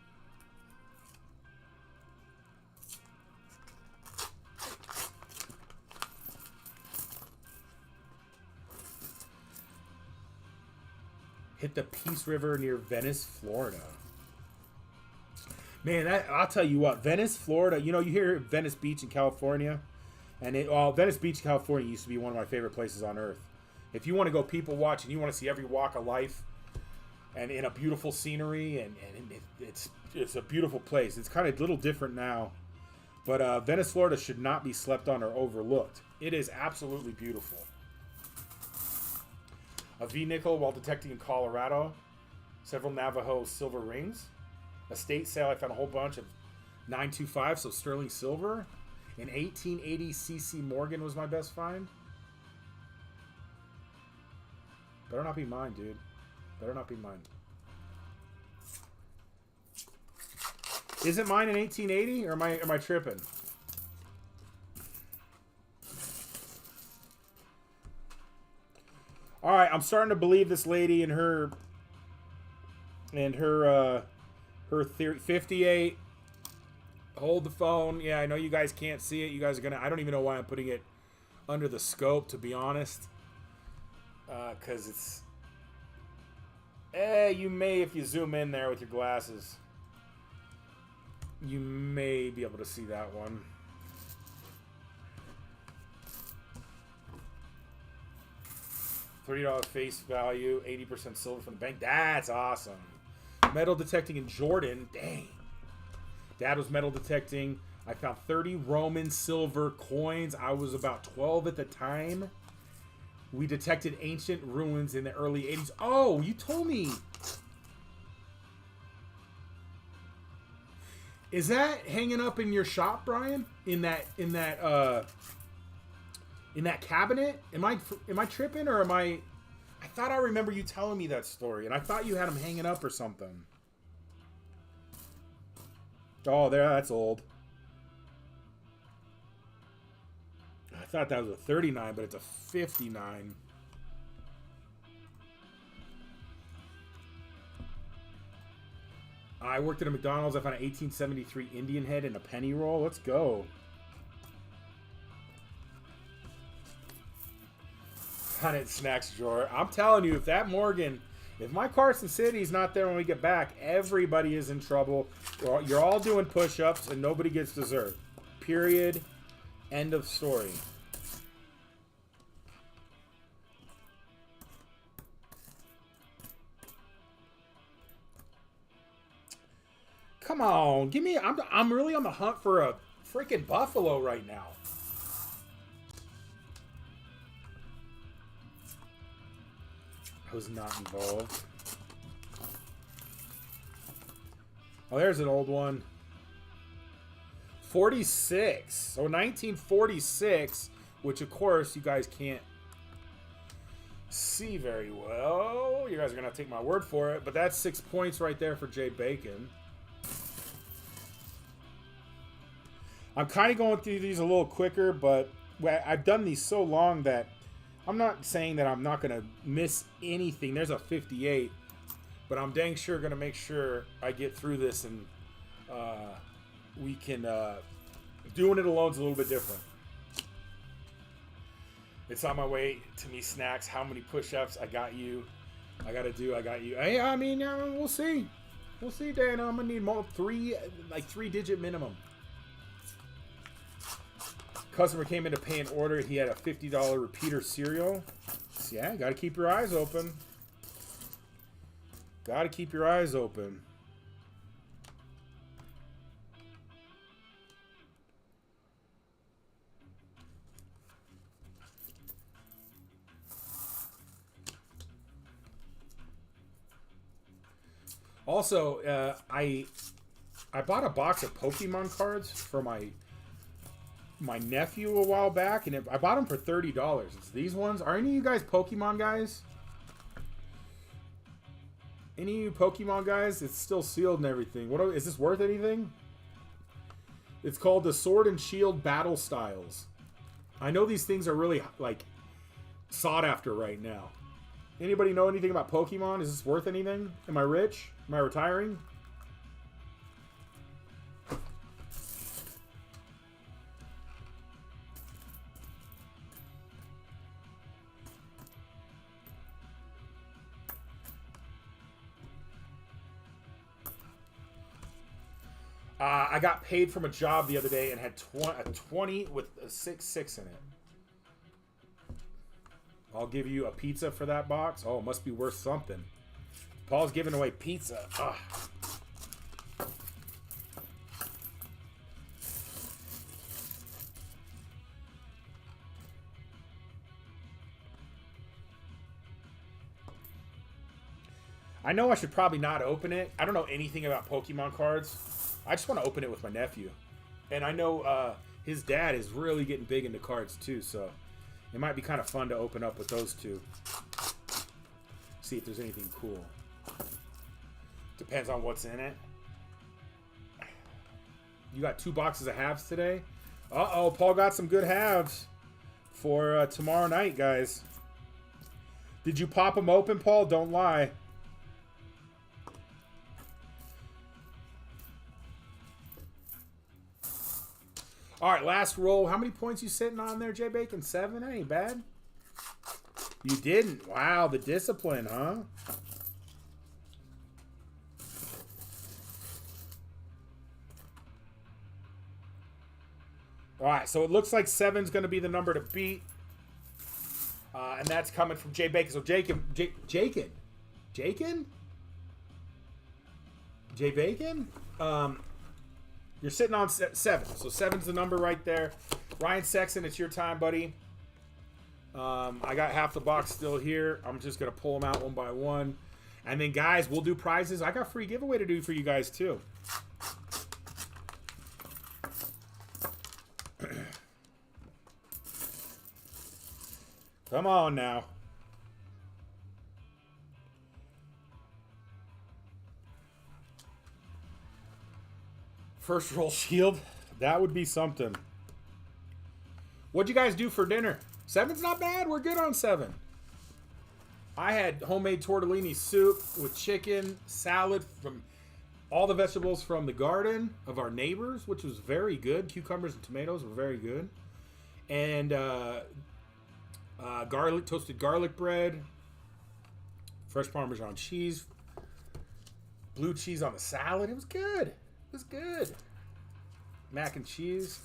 Hit the Peace River near Venice, Florida. Man, I'll tell you what, Venice, Florida, you know, you hear Venice Beach in California, and Venice Beach, California used to be one of my favorite places on earth. If you want to go people watch and you want to see every walk of life and in a beautiful scenery, and it's a beautiful place. It's kind of a little different now, but Venice, Florida should not be slept on or overlooked. It is absolutely beautiful. A V-nickel while detecting in Colorado. Several Navajo silver rings. Estate sale, I found a whole bunch of 925, so sterling silver. An 1880 C.C. Morgan was my best find. Better not be mine, dude. Better not be mine. Isn't mine an 1880, or am I tripping? All right, I'm starting to believe this lady and her 58. Hold the phone. Yeah, I know you guys can't see it. You guys are gonna. I don't even know why I'm putting it under the scope, to be honest. Because it's. You may, if you zoom in there with your glasses, you may be able to see that one. $30 face value, 80% silver from the bank. That's awesome. Metal detecting in Jordan. Dang. Dad was metal detecting. I found 30 Roman silver coins. I was about 12 at the time. We detected ancient ruins in the early 80s. Oh, you told me. Is that hanging up in your shop, Brian? In that cabinet? Am I tripping, or am I thought I remember you telling me that story, and I thought you had them hanging up or something. Oh, that's old. I thought that was a 39, but it's a 59. I worked at a McDonald's. I found an 1873 Indian head and a penny roll. Let's go. On it, Snax drawer. I'm telling you, if that Morgan, if my Carson City's not there when we get back, everybody is in trouble. You're all doing push-ups and nobody gets dessert. Period. End of story. Come on, give me. I'm really on the hunt for a freaking Buffalo right now. I was not involved. Oh, there's an old one. 46. So 1946, which of course you guys can't see very well. You guys are going to take my word for it. But that's 6 points right there for Jay Bacon. I'm kind of going through these a little quicker, but I've done these so long that I'm not saying that I'm not going to miss anything. There's a 58. But I'm dang sure going to make sure I get through this and we can... doing it alone's a little bit different. It's on my way to me, Snax. How many push-ups? I got you. I got to do. I got you. Hey, I mean, we'll see. We'll see, Dan. I'm going to need more three-digit minimum. Customer came in to pay an order. He had a $50 repeater cereal. So yeah, got to keep your eyes open. Got to keep your eyes open. Also, I bought a box of Pokemon cards for my nephew a while back, and I bought them for $30. It's these ones. Are any of you guys Pokemon guys? Any of you Pokemon guys? It's still sealed and everything. Is this worth anything? It's called the Sword and Shield Battle Styles. I know these things are really like sought after right now. Anybody know anything about Pokemon? Is this worth anything? Am I rich? Am I retiring? I got paid from a job the other day and had a 20 with a 6 in it. I'll give you a pizza for that box. Oh, it must be worth something. Paul's giving away pizza. Ugh. I know I should probably not open it. I don't know anything about Pokemon cards. I just want to open it with my nephew. And I know his dad is really getting big into cards too, so it might be kind of fun to open up with those two. See if there's anything cool. Depends on what's in it. You got 2 boxes of halves today? Uh-oh, Paul got some good halves for tomorrow night, guys. Did you pop them open, Paul? Don't lie. All right, last roll. How many points you sitting on there, Jay Bacon? 7? That ain't bad. You didn't. Wow, the discipline, huh? All right, so it looks like 7's going to be the number to beat. And that's coming from Jay Bacon. So Jay Bacon? You're sitting on 7. So 7's the number right there. Ryan Sexton, it's your time, buddy. I got half the box still here. I'm just going to pull them out one by one. And then, guys, we'll do prizes. I got free giveaway to do for you guys, too. Come on now. First roll shield. That would be something. What'd you guys do for dinner? 7's not bad. We're good on 7. I had homemade tortellini soup with chicken, salad from all the vegetables from the garden of our neighbors, which was very good. Cucumbers and tomatoes were very good. And toasted garlic bread, fresh Parmesan cheese, blue cheese on the salad. It was good. It was good. Mac and cheese.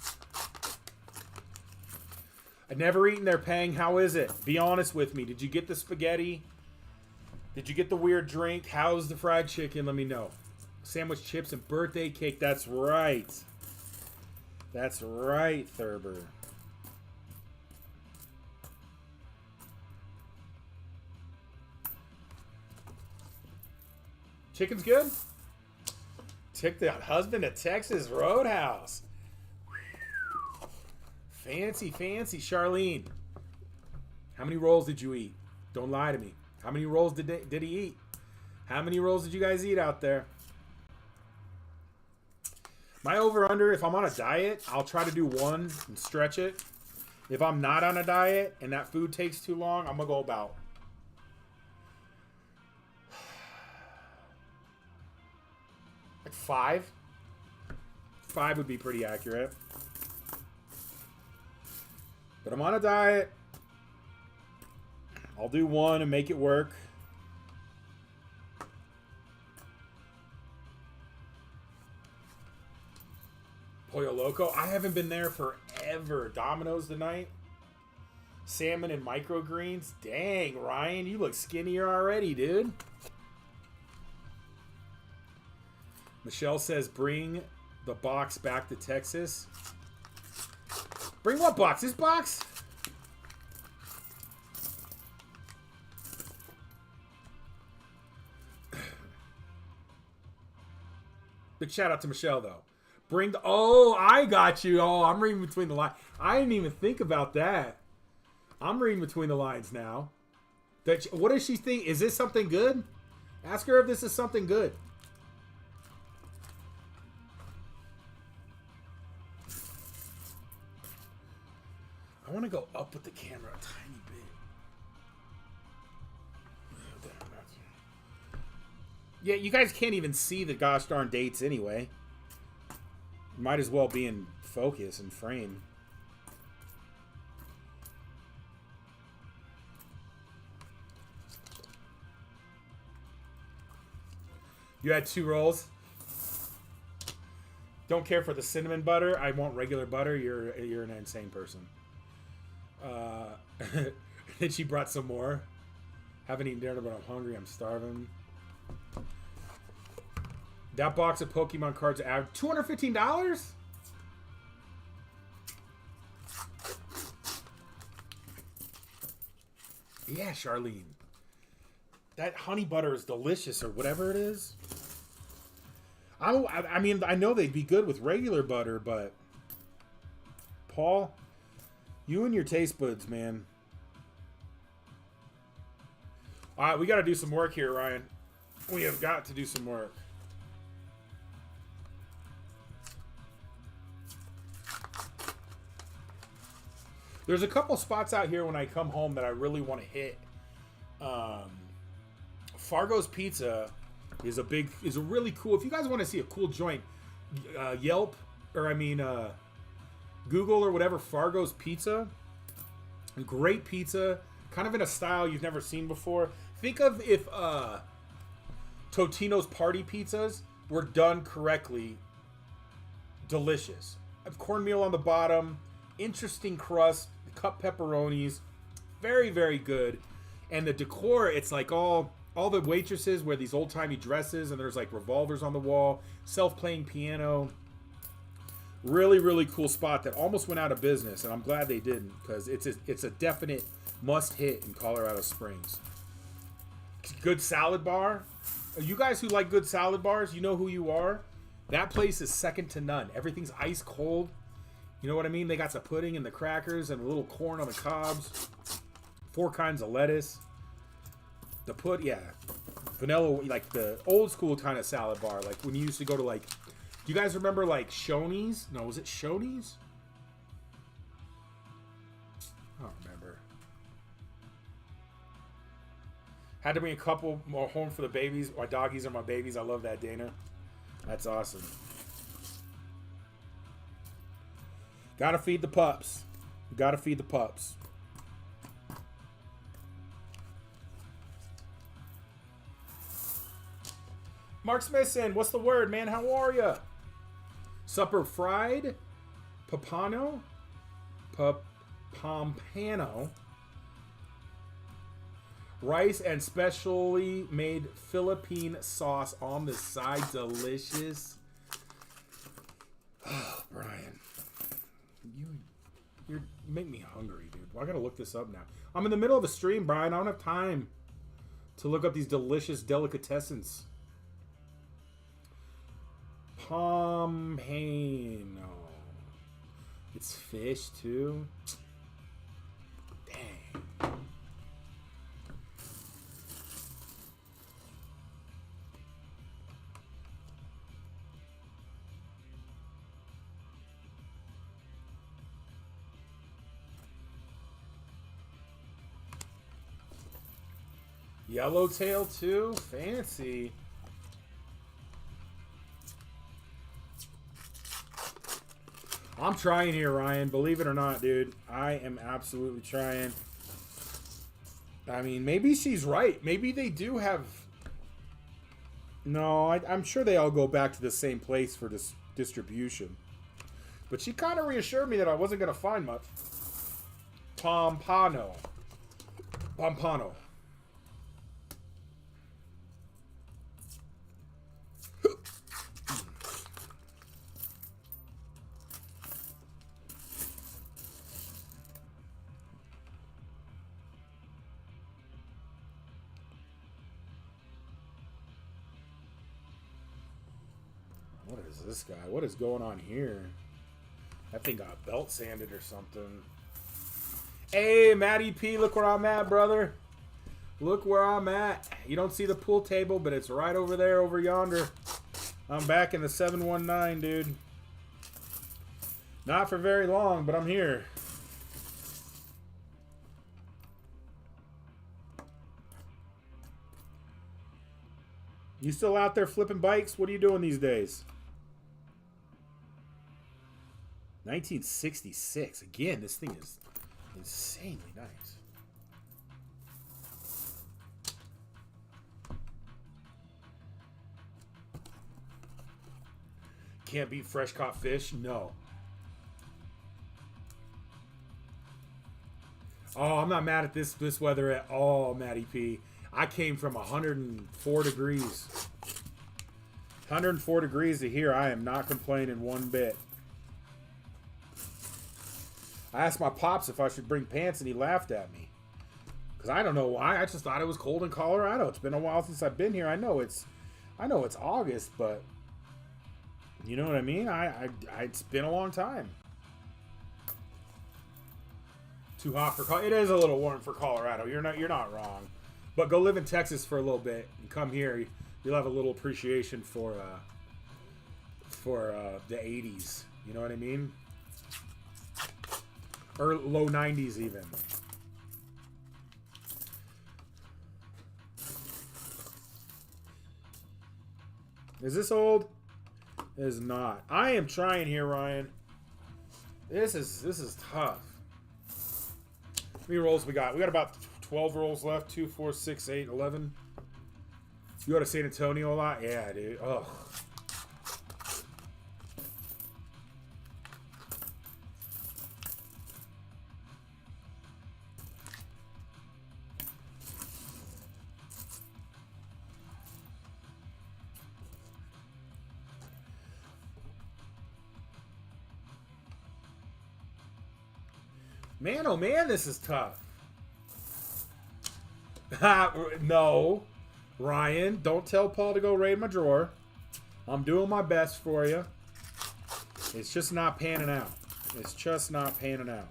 I'd never eaten their Pang. How is it? Be honest with me. Did you get the spaghetti? Did you get the weird drink? How's the fried chicken? Let me know. Sandwich chips and birthday cake. That's right. That's right, Thurber. Chicken's good? Took the husband to Texas Roadhouse. Fancy, fancy. Charlene, how many rolls did you eat? Don't lie to me. How many rolls did he eat? How many rolls did you guys eat out there? My over-under, if I'm on a diet, I'll try to do one and stretch it. If I'm not on a diet and that food takes too long, I'm going to go about like 5. 5 would be pretty accurate. But I'm on a diet. I'll do one and make it work. Pollo Loco. I haven't been there forever. Domino's tonight. Salmon and microgreens. Dang, Ryan, you look skinnier already, dude. Michelle says, bring the box back to Texas. Bring what box? This box? Big shout out to Michelle, though. Bring the... Oh, I got you. Oh, I'm reading between the lines. I didn't even think about that. I'm reading between the lines now. What does she think? Is this something good? Ask her if this is something good. I want to go up with the camera a tiny bit. Yeah, you guys can't even see the gosh darn dates anyway. Might as well be in focus and frame. You had 2 rolls. Don't care for the cinnamon butter. I want regular butter. You're an insane person. And she brought some more. Haven't eaten dinner, but I'm hungry. I'm starving. That box of Pokemon cards average $215? Yeah, Charlene. That honey butter is delicious, or whatever it is. I mean, I know they'd be good with regular butter, but Paul, you and your taste buds, man. All right, we got to do some work here, Ryan. We have got to do some work. There's a couple spots out here when I come home that I really want to hit. Fargo's Pizza is a really cool. If you guys want to see a cool joint, Yelp or Google or whatever. Fargo's Pizza, great pizza, kind of in a style you've never seen before. Think of if Totino's party pizzas were done correctly. Delicious. Cornmeal on the bottom, interesting crust, cut pepperonis, very, very good. And the decor, it's like all the waitresses wear these old-timey dresses, and there's like revolvers on the wall, self-playing piano. Really, really cool spot that almost went out of business, and I'm glad they didn't, because it's a definite must-hit in Colorado Springs. Good salad bar. You guys who like good salad bars, you know who you are. That place is second to none. Everything's ice cold. You know what I mean? They got the pudding and the crackers and a little corn on the cobs. 4 kinds of lettuce. Vanilla, like the old school kind of salad bar. Like when you used to go to do you guys remember like Shoney's? No, was it Shoney's? I don't remember. Had to bring a couple more home for the babies. My doggies are my babies. I love that, Dana. That's awesome. Gotta feed the pups. Gotta feed the pups. Mark Smithson, what's the word, man? How are ya? Supper fried. Pompano. Rice and specially made Philippine sauce on the side. Delicious. Oh, Brian. You make me hungry, dude. Well, I gotta look this up now. I'm in the middle of a stream, Brian. I don't have time to look up these delicious delicatessens. Pompano. It's fish, too. Dang. Yellowtail, too? Fancy. I'm trying here, Ryan. Believe it or not, dude. I am absolutely trying. I mean, maybe she's right. Maybe they do have... No, I'm sure they all go back to the same place for this distribution. But she kind of reassured me that I wasn't going to find much. Pompano. Pompano. What is this guy? What is going on here? That thing got belt sanded or something. Hey, Matty P, look where I'm at, brother. Look where I'm at. You don't see the pool table, but it's right over there, over yonder. I'm back in the 719, dude. Not for very long, but I'm here. You still out there flipping bikes? What are you doing these days? 1966. Again, this thing is insanely nice. Can't beat fresh caught fish? No. Oh, I'm not mad at this weather at all, Matty P. I came from 104 degrees. 104 degrees to here. I am not complaining one bit. I asked my pops if I should bring pants, and he laughed at me. Because I don't know why. I just thought it was cold in Colorado. It's been a while since I've been here. I know it's August, but you know what I mean? It's been a long time. Too hot for Colorado. It is a little warm for Colorado. You're not wrong. But go live in Texas for a little bit and come here. You'll have a little appreciation for the 80s. You know what I mean? Or low 90s even. Is this old? It is not. I am trying here, Ryan. This is tough. How many rolls we got? We got about 12 rolls left. 2, 4, 6, 8, 11. You go to San Antonio a lot? Yeah, dude. Ugh. Man, oh man, this is tough. No. Ryan, don't tell Paul to go raid my drawer. I'm doing my best for you. It's just not panning out. It's just not panning out.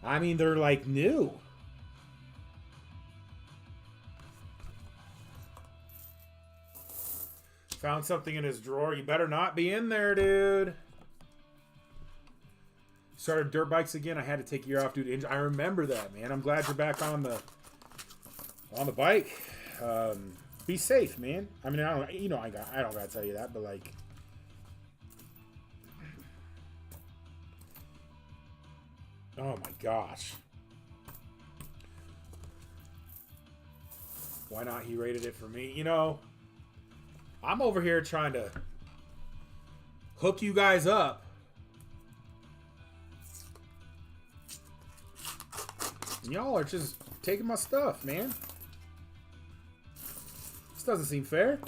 I mean, they're like new. Found something in his drawer. You better not be in there, dude. Started dirt bikes again. I had to take a year off, dude. I remember that, man. I'm glad you're back on the bike. Be safe, man. I mean, I don't gotta tell you that, but like, oh my gosh. Why not? He rated it for me. You know, I'm over here trying to hook you guys up Y'all are just taking my stuff, man. This doesn't seem fair.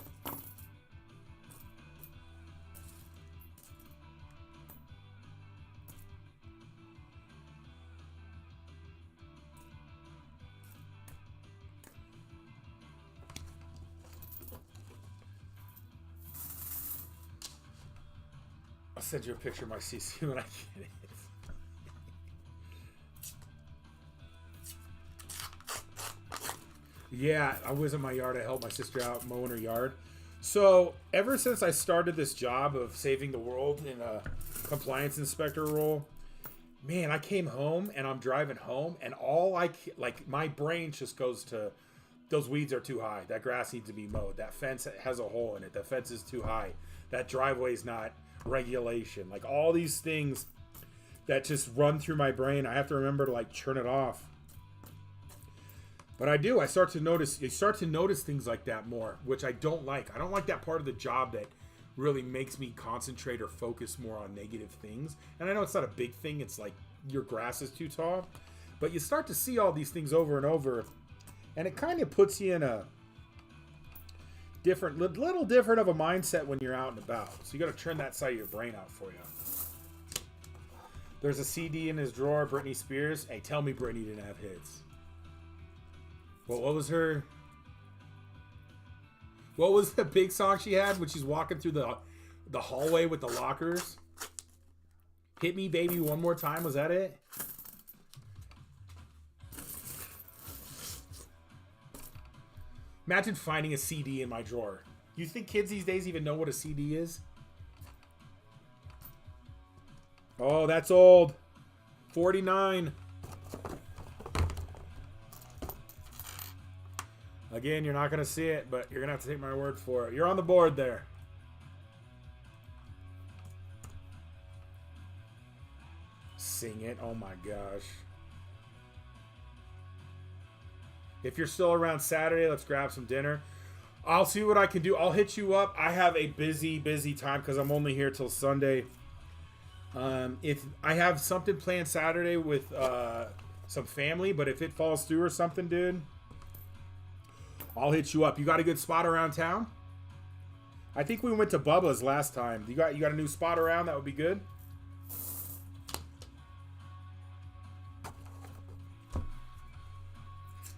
I'll send you a picture of my CC when I get it. Yeah, I was in my yard. I helped my sister out mowing her yard. So ever since I started this job of saving the world in a compliance inspector role, man, I came home and I'm driving home and my brain just goes to, those weeds are too high. That grass needs to be mowed. That fence has a hole in it. The fence is too high. That driveway's not regulation. Like all these things that just run through my brain. I have to remember to like turn it off. But I do. You start to notice things like that more, which I don't like. I don't like that part of the job that really makes me concentrate or focus more on negative things. And I know it's not a big thing. It's like your grass is too tall. But you start to see all these things over and over. And it kind of puts you in a little different of a mindset when you're out and about. So you got to turn that side of your brain out for you. There's a CD in his drawer, Britney Spears. Hey, tell me Britney didn't have hits. Well, what was the big song she had when she's walking through the hallway with the lockers? Hit Me Baby One More Time, was that it? Imagine finding a CD in my drawer. You think kids these days even know what a CD is? Oh, that's old. 49. Again, you're not going to see it, but you're going to have to take my word for it. You're on the board there. Sing it. Oh my gosh. If you're still around Saturday, let's grab some dinner. I'll see what I can do. I'll hit you up. I have a busy time because I'm only here till Sunday. If I have something planned Saturday with some family, but if it falls through or something, dude, I'll hit you up. You got a good spot around town? I think we went to Bubba's last time. You got a new spot around that would be good?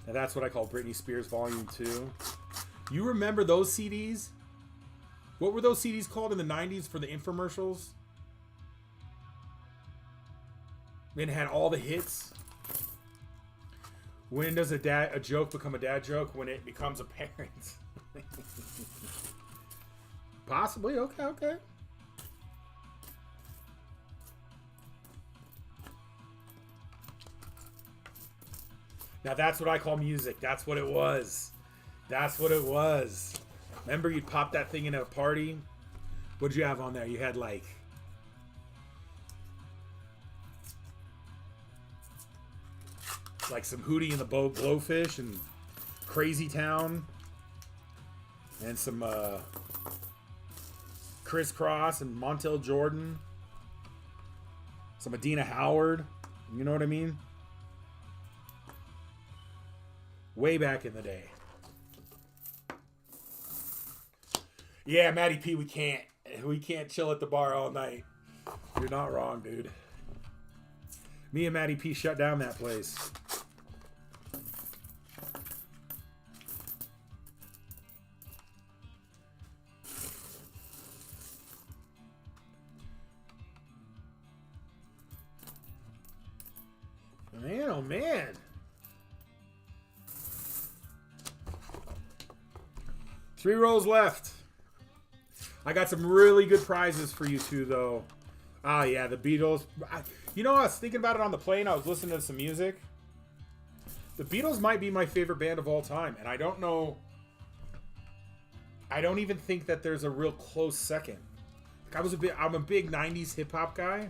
Now that's what I call Britney Spears Volume 2. You remember those CDs? What were those CDs called in the 90s for the infomercials? It had all the hits. When does a joke become a dad joke? When it becomes a parent. Possibly. Okay. Now that's what I call music. That's what it was. Remember you'd pop that thing in at a party? What'd you have on there? You had like... some Hootie and the Blowfish and Crazy Town. And some Criss Cross and Montel Jordan. Some Adina Howard. You know what I mean? Way back in the day. Yeah, Matty P, we can't chill at the bar all night. You're not wrong, dude. Me and Matty P shut down that place. Man, oh man. Three rows left. I got some really good prizes for you two, though. Ah, yeah, the Beatles. You know, I was thinking about it on the plane. I was listening to some music. The Beatles might be my favorite band of all time, and I don't know. I don't even think that there's a real close second. Like I'm a big '90s hip hop guy.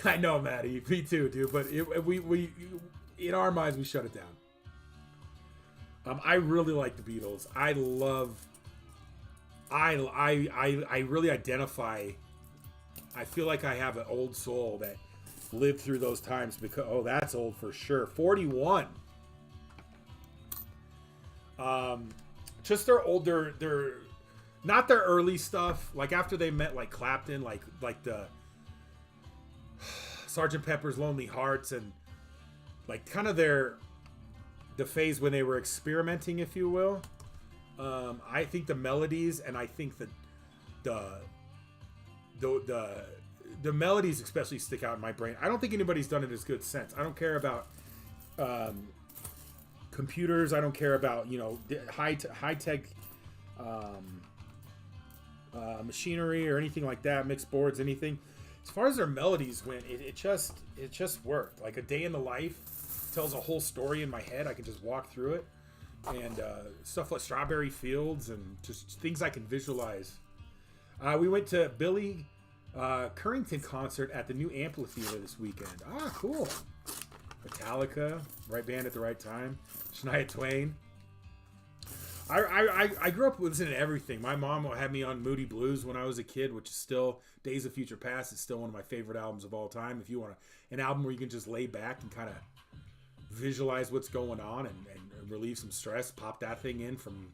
I know, Maddie. Me too, dude. But we in our minds, we shut it down. I really like the Beatles. I really identify. I feel like I have an old soul that lived through those times because, oh, that's old for sure. 41. Just their older, their not their early stuff. Like after they met like Clapton, like the Sgt. Pepper's Lonely Hearts, and like kind of the phase when they were experimenting, if you will. I think the melodies, and I think the melodies especially stick out in my brain. I don't think anybody's done it as good since. I don't care about computers. I don't care about, you know, high tech machinery or anything like that, mixed boards, anything. As far as their melodies went, it just worked. Like A Day in the Life tells a whole story in my head. I can just walk through it, and stuff like Strawberry Fields and just things I can visualize. We went to Billy Currington concert at the new amphitheater this weekend. Ah, cool. Metallica, right band at the right time. Shania Twain. I grew up listening to everything. My mom had me on Moody Blues when I was a kid, which is still, Days of Future Past is still one of my favorite albums of all time. If you want an album where you can just lay back and kind of visualize what's going on and relieve some stress, pop that thing in from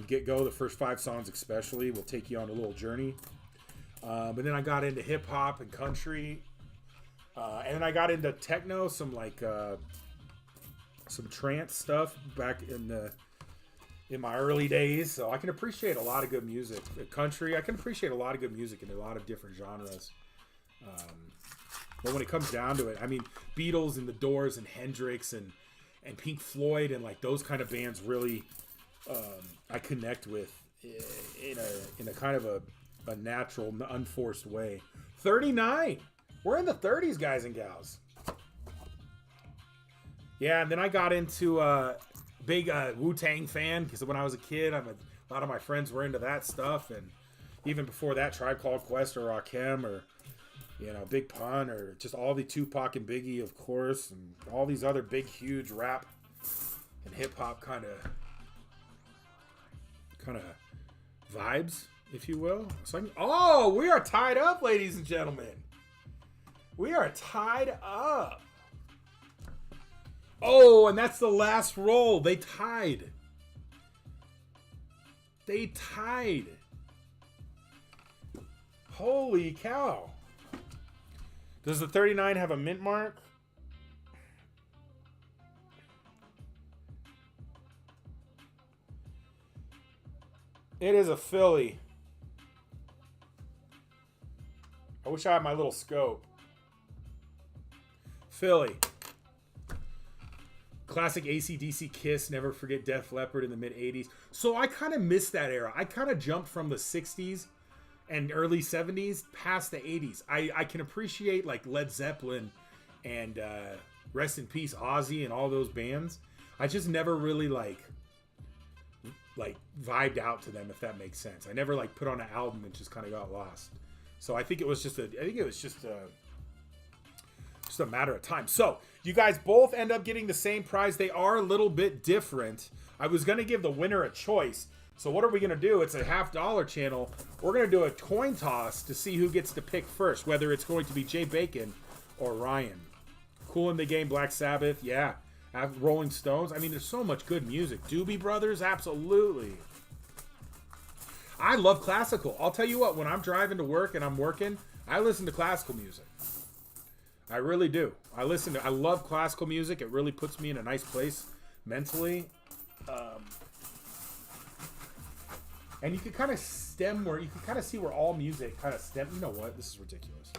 get-go. The first 5 songs especially will take you on a little journey. But then I got into hip-hop and country. And then I got into techno, some trance stuff back in my early days. So I can appreciate a lot of good music. Country, I can appreciate a lot of good music in a lot of different genres. But when it comes down to it, I mean, Beatles and The Doors and Hendrix and Pink Floyd and like those kind of bands really I connect with in a kind of a natural, unforced way. 39. We're in the 30s, guys and gals. Yeah, and then I got into big Wu-Tang fan because when I was a kid, a lot of my friends were into that stuff, and even before that, Tribe Called Quest or Rakim or, you know, Big Pun or just all the Tupac and Biggie, of course, and all these other big, huge rap and hip hop kind of vibes, if you will. So we are tied up, ladies and gentlemen. We are tied up. Oh, and that's the last roll. They tied. Holy cow. Does the 39 have a mint mark? It is a Philly. I wish I had my little scope. Philly. Classic AC/DC Kiss, Never Forget Def Leppard in the mid-'80s. So I kind of missed that era. I kind of jumped from the 60s and early 70s past the 80s. I can appreciate like Led Zeppelin and Rest in Peace Ozzy and all those bands. I just never really like vibed out to them, if that makes sense. I never like put on an album and just kind of got lost. So I think it was just a matter of time. So you guys both end up getting the same prize. They are a little bit different. I was going to give the winner a choice. So what are we going to do? It's a $50 channel. We're going to do a coin toss to see who gets to pick first, whether it's going to be Jay Bacon or Ryan. Cool in the Game, Black Sabbath. Yeah. Rolling Stones. I mean, there's so much good music. Doobie Brothers. Absolutely. I love classical. I'll tell you what, when I'm driving to work and I'm working, I listen to classical music. I really do. I love classical music. It really puts me in a nice place mentally. And you can kind of see where all music kind of stem. You know what? This is ridiculous.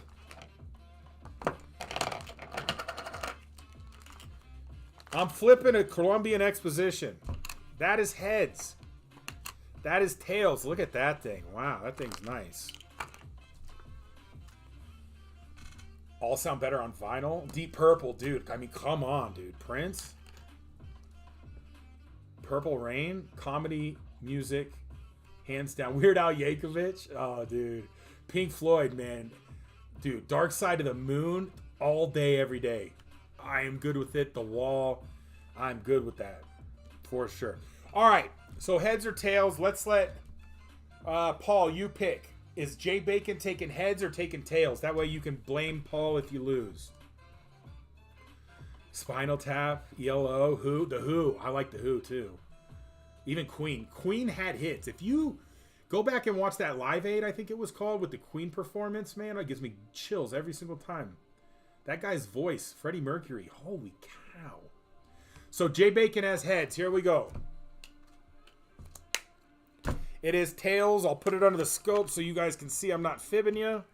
I'm flipping a Columbian Exposition. That is heads. That is tails. Look at that thing. Wow, that thing's nice. All sound better on vinyl. Deep Purple, dude. I mean, come on, dude. Prince. Purple Rain. Comedy music. Hands down. Weird Al Yankovic. Oh, dude. Pink Floyd, man. Dude, Dark Side of the Moon. All day, every day. I am good with it. The Wall. I'm good with that. For sure. All right. So heads or tails. Let's let Paul, you pick. Is Jay Bacon taking heads or taking tails? That way you can blame Paul if you lose. Spinal Tap, ELO, Who? The Who. I like the Who too. Even Queen. Queen had hits. If you go back and watch that Live Aid, I think it was called, with the Queen performance, man, it gives me chills every single time. That guy's voice, Freddie Mercury. Holy cow. So Jay Bacon has heads. Here we go. It is tails. I'll put it under the scope so you guys can see I'm not fibbing you.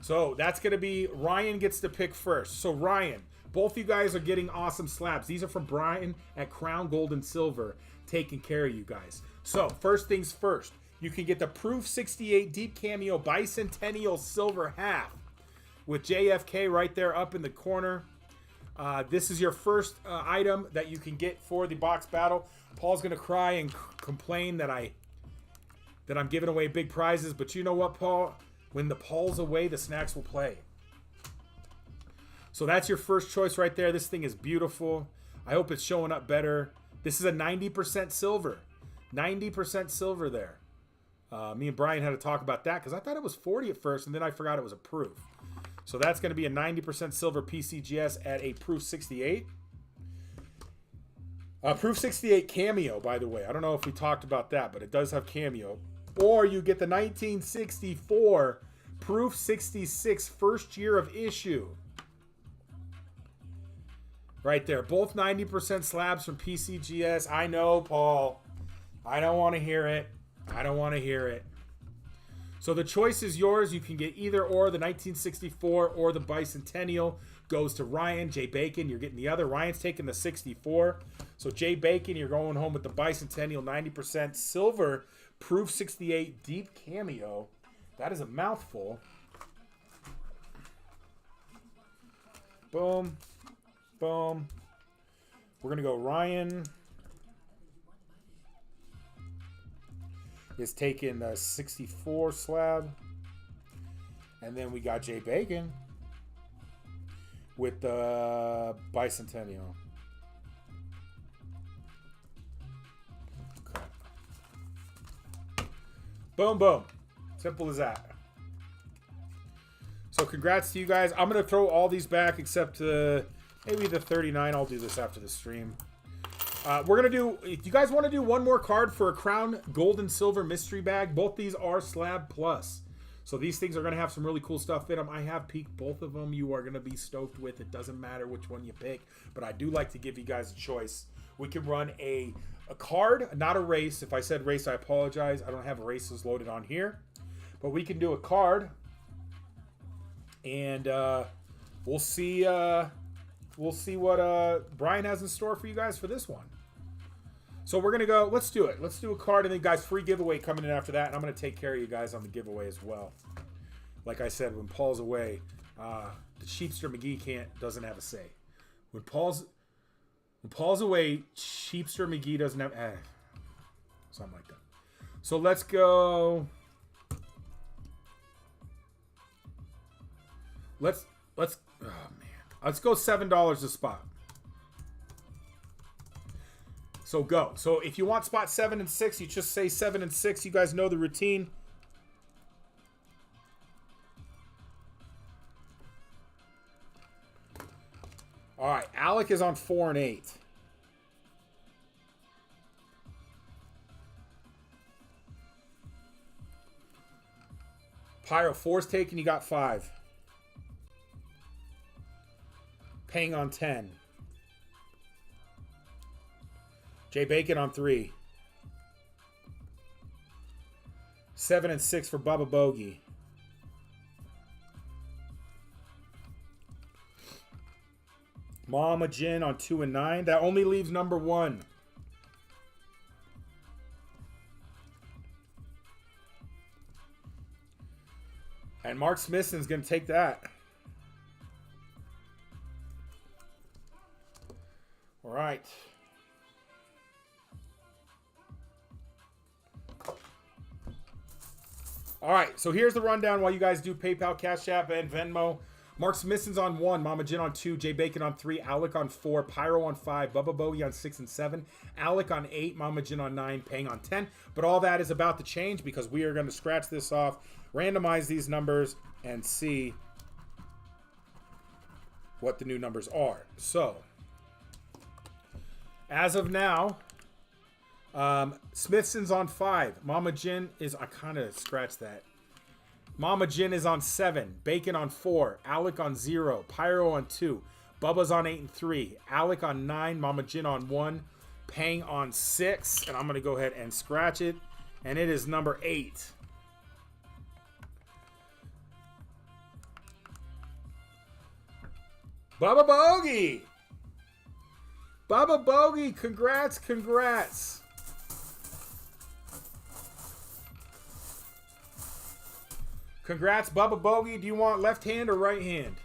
So that's going to be Ryan gets to pick first. So Ryan, both you guys are getting awesome slabs. These are from Brian at Crown Gold and Silver, taking care of you guys. So first things first, you can get the Proof 68 Deep Cameo Bicentennial Silver Half with JFK right there up in the corner. This is your first item that you can get for the box battle. Paul's gonna cry and complain that I'm giving away big prizes, but you know what, Paul? When the Paul's away, the Snax will play. So that's your first choice right there. This thing is beautiful. I hope it's showing up better. This is a 90% silver. 90% silver there. Me and Brian had to talk about that because I thought it was 40 at first, and then I forgot it was a Proof. So that's going to be a 90% silver PCGS at a Proof 68. Proof 68 Cameo, by the way. I don't know if we talked about that, but it does have Cameo. Or you get the 1964 Proof 66 first year of issue. Right there. Both 90% slabs from PCGS. I know, Paul. I don't want to hear it. I don't want to hear it. So the choice is yours. You can get either or. The 1964 or the Bicentennial goes to Ryan. Jay Bacon, you're getting the other. Ryan's taking the 64. So Jay Bacon, you're going home with the Bicentennial 90% silver Proof 68 Deep Cameo. That is a mouthful. Boom. Boom. We're going to go Ryan is taking the 64 slab. And then we got Jay Bacon with the Bicentennial. Okay. Boom, boom. Simple as that. So congrats to you guys. I'm going to throw all these back except maybe the 39. I'll do this after the stream. We're going to do, if you guys want to do one more card for a Crown Gold and Silver mystery bag, both these are Slab Plus. So these things are going to have some really cool stuff in them. I have peeked both of them. You are going to be stoked with. It doesn't matter which one you pick, but I do like to give you guys a choice. We can run a card, not a race. If I said race, I apologize. I don't have races loaded on here, but we can do a card, and we'll see what Brian has in store for you guys for this one. So we're going to go, let's do it. Let's do a card, and then guys, free giveaway coming in after that, and I'm going to take care of you guys on the giveaway as well. Like I said, when Paul's away, the Sheepster McGee doesn't have a say. When Paul's away, Sheepster McGee doesn't have something like that. So let's go. Let's oh man. Let's go $7 a spot. So go. So if you want spot 7 and 6, you just say 7 and 6. You guys know the routine. All right, Alec is on 4 and 8. Pyro, 4's taken, you got 5. Paying on 10. Jay Bacon on 3. 7 and 6 for Bubba Bogey. Mama Jin on 2 and 9. That only leaves number 1. And Mark Smithson's going to take that. All right. All right, so here's the rundown while you guys do PayPal, Cash App, and Venmo. Mark Smithson's on 1, Mama Jen on 2, Jay Bacon on 3, Alec on 4, Pyro on 5, Bubba Bogey on 6 and 7, Alec on 8, Mama Jen on 9, Pang on 10. But all that is about to change because we are going to scratch this off, randomize these numbers, and see what the new numbers are. So, as of now, Smithson's on 5. Mama Jen is, I kind of scratched that. Mama Jen is on 7. Bacon on 4. Alec on 0. Pyro on 2. Bubba's on 8 and 3. Alec on 9. Mama Jen on 1. Pang on 6. And I'm going to go ahead and scratch it. And it is number 8. Bubba Bogey! Bubba Bogey, congrats, congrats. Congrats, Bubba Bogey. Do you want left hand or right hand?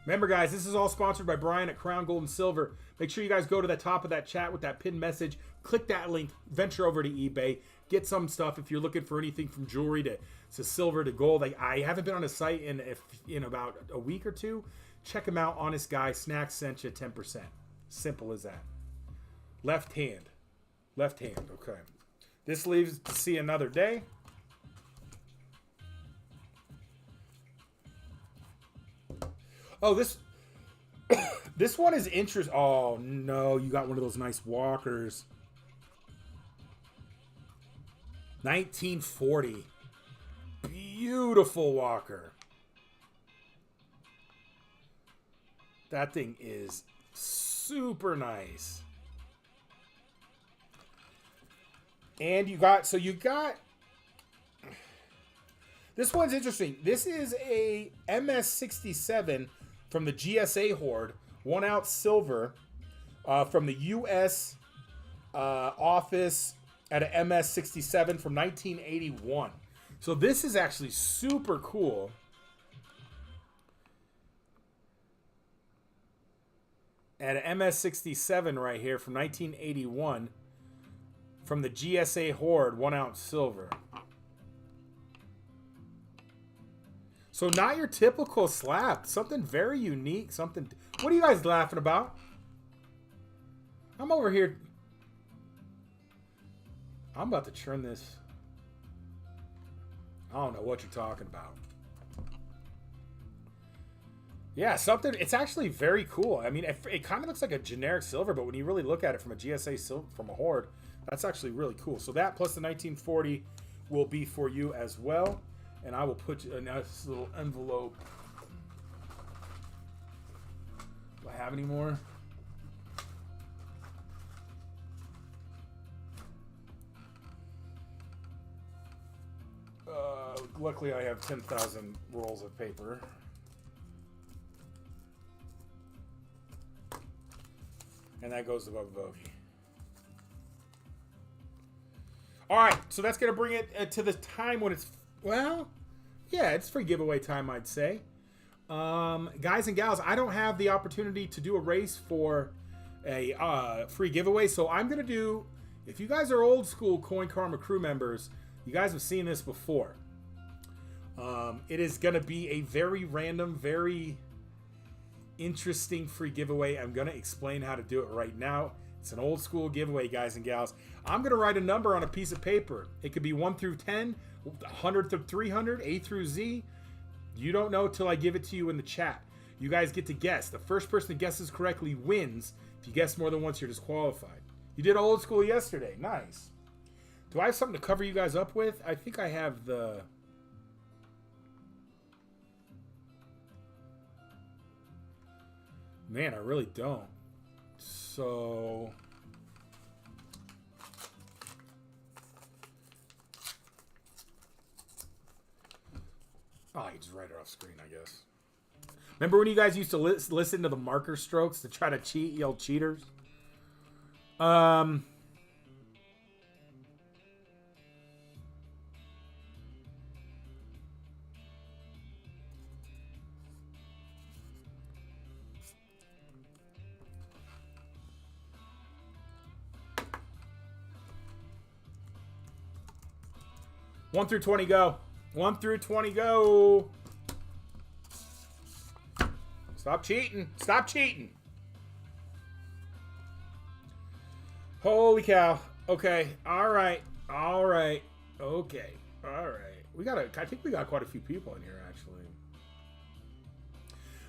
Remember, guys, this is all sponsored by Brian at Crown Gold and Silver. Make sure you guys go to the top of that chat with that pinned message. Click that link. Venture over to eBay. Get some stuff if you're looking for anything from jewelry to silver to gold. I haven't been on his site in about a week or two. Check him out. Honest guy. Snax sent you 10%. Simple as that. Left hand. Left hand. Okay. This leaves to see another day. Oh, this one is interesting. Oh, no. You got one of those nice walkers. 1940. Beautiful walker. That thing is super nice. And you got, this one's interesting. This is a MS67 from the GSA Horde, 1 ounce silver, from the U.S. office at an MS67 from 1981. So this is actually super cool. At an MS67 right here from 1981 from the GSA Horde, 1 ounce silver. So not your typical slap. Something very unique. Something. What are you guys laughing about? I'm over here. I'm about to turn this. I don't know what you're talking about. Yeah, something. It's actually very cool. I mean, it kind of looks like a generic silver, but when you really look at it from a GSA silver, from a Horde, that's actually really cool. So that plus the 1940 will be for you as well. And I will put you a nice little envelope. Do I have any more? Luckily, I have 10,000 rolls of paper. And that goes above bogey. All right, so that's going to bring it to the time when it's, well, yeah, it's free giveaway time, I'd say. Guys and gals, I don't have the opportunity to do a race for a free giveaway, so I'm going to do, if you guys are old school Coin Karma crew members, you guys have seen this before. It is going to be a very random, very interesting free giveaway. I'm going to explain how to do it right now. It's an old school giveaway, guys and gals. I'm going to write a number on a piece of paper. It could be 1 through 10, 100 through 300, A through Z. You don't know till I give it to you in the chat. You guys get to guess. The first person that guesses correctly wins. If you guess more than once, you're disqualified. You did old school yesterday. Nice. Do I have something to cover you guys up with? I think I have the... Man, I really don't. So... Oh, you just write it off screen, I guess. Remember when you guys used to listen to the marker strokes to try to cheat, yell cheaters? 1 through 20, go. 1 through 20, go. Stop cheating. Stop cheating. Holy cow. Okay. All right. All right. Okay. All right. I think we got quite a few people in here, actually.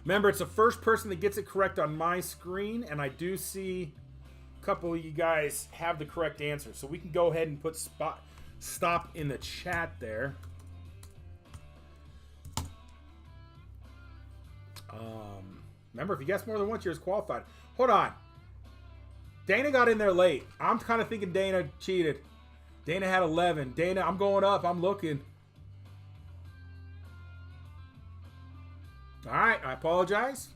Remember, it's the first person that gets it correct on my screen, and I do see a couple of you guys have the correct answer. So we can go ahead and put stop in the chat there. Remember, if you guess more than once, you're qualified. Hold on. Dana got in there late. I'm kind of thinking Dana cheated. Dana had 11. Dana, I'm going up. I'm looking. All right, I apologize.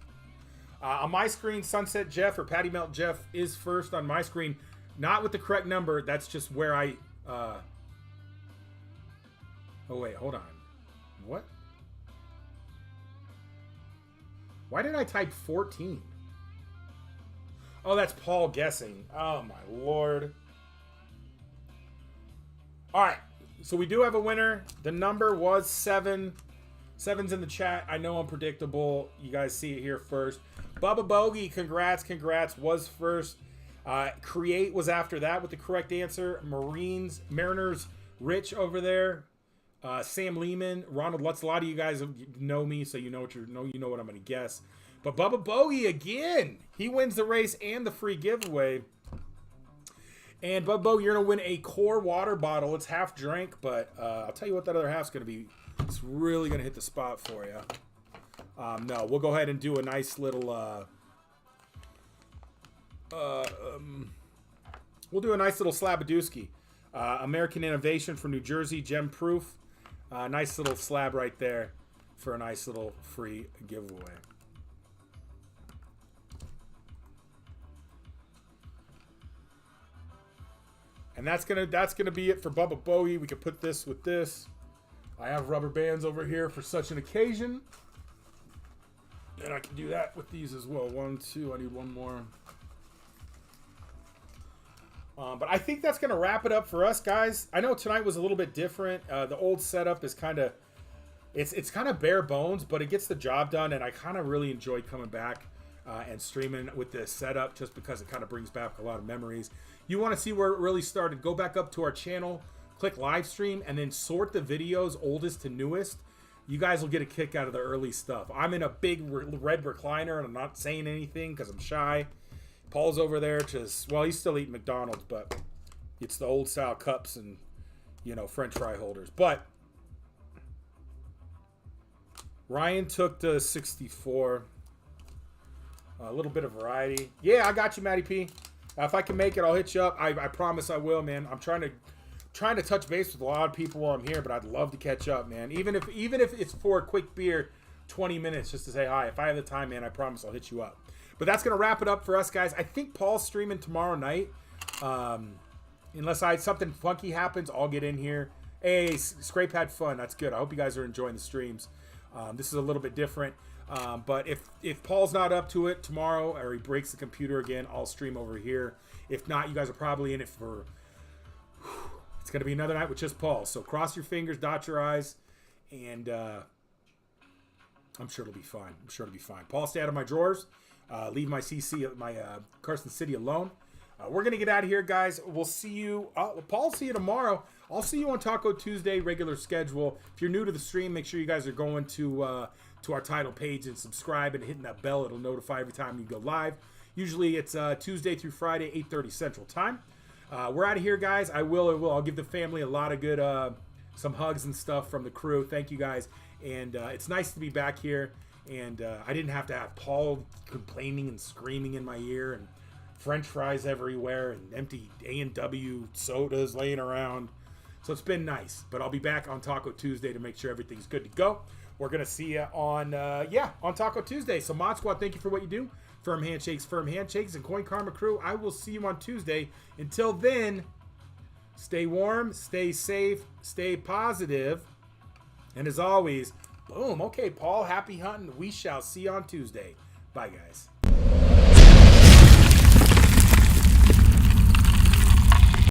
On my screen, Sunset Jeff or Patty Melt Jeff is first on my screen. Not with the correct number. That's just where I... Oh, wait, hold on. What? Why did I type 14? Oh, that's Paul guessing. Oh, my Lord. All right, so we do have a winner. The number was 7. 7's in the chat. I know I'm predictable. You guys see it here first. Bubba Bogey, congrats, was first. Create was after that with the correct answer. Mariners, Rich over there. Sam Lehman, Ronald Lutz. A lot of you guys know me, so you know what I'm going to guess. But Bubba Bogey again, he wins the race and the free giveaway. And Bubba Bogey, you're going to win a core water bottle. It's half drank, but I'll tell you what that other half's going to be. It's really going to hit the spot for you. No, we'll go ahead and do a nice little... we'll do a nice little Slabadooski. American Innovation from New Jersey, gem proof. Nice little slab right there for a nice little free giveaway. And that's gonna be it for Bubba Bogey. We can put this with this. I have rubber bands over here for such an occasion. And I can do that with these as well. 1, 2, I need one more. But I think that's going to wrap it up for us, guys. I know tonight was a little bit different. The old setup is kind of, it's kind of bare bones, but it gets the job done. And I kind of really enjoyed coming back and streaming with this setup just because it kind of brings back a lot of memories. You want to see where it really started, go back up to our channel, click live stream, and then sort the videos oldest to newest. You guys will get a kick out of the early stuff. I'm in a big red recliner, and I'm not saying anything because I'm shy. Paul's over there just, well, he's still eating McDonald's, but it's the old style cups and, you know, French fry holders. But Ryan took the 64. A little bit of variety. Yeah, I got you, Matty P. If I can make it, I'll hit you up. I promise I will, man. I'm trying to touch base with a lot of people while I'm here, but I'd love to catch up, man. Even if it's for a quick beer, 20 minutes just to say hi. If I have the time, man, I promise I'll hit you up. But that's going to wrap it up for us, guys. I think Paul's streaming tomorrow night. Unless something funky happens, I'll get in here. Hey, Scrape had fun. That's good. I hope you guys are enjoying the streams. This is a little bit different. But if Paul's not up to it tomorrow or he breaks the computer again, I'll stream over here. If not, you guys are probably in it for... It's going to be another night with just Paul. So cross your fingers, dot your I's, and I'm sure it'll be fine. Paul, stay out of my drawers. Leave my Carson City alone. We're going to get out of here, guys. We'll see you. Paul, see you tomorrow. I'll see you on Taco Tuesday, regular schedule. If you're new to the stream, make sure you guys are going to our title page and subscribe and hitting that bell. It'll notify every time you go live. Usually it's Tuesday through Friday, 8:30 Central Time. We're out of here, guys. I'll give the family a lot of good, some hugs and stuff from the crew. Thank you, guys. And it's nice to be back here. And I didn't have to have Paul complaining and screaming in my ear and French fries everywhere and empty A&W sodas laying around. So it's been nice. But I'll be back on Taco Tuesday to make sure everything's good to go. We're going to see you on Taco Tuesday. So Mod Squad, thank you for what you do. Firm handshakes, and Coin Karma crew, I will see you on Tuesday. Until then, stay warm, stay safe, stay positive, and as always, boom. Okay, Paul, happy hunting. We shall see you on Tuesday. Bye, guys.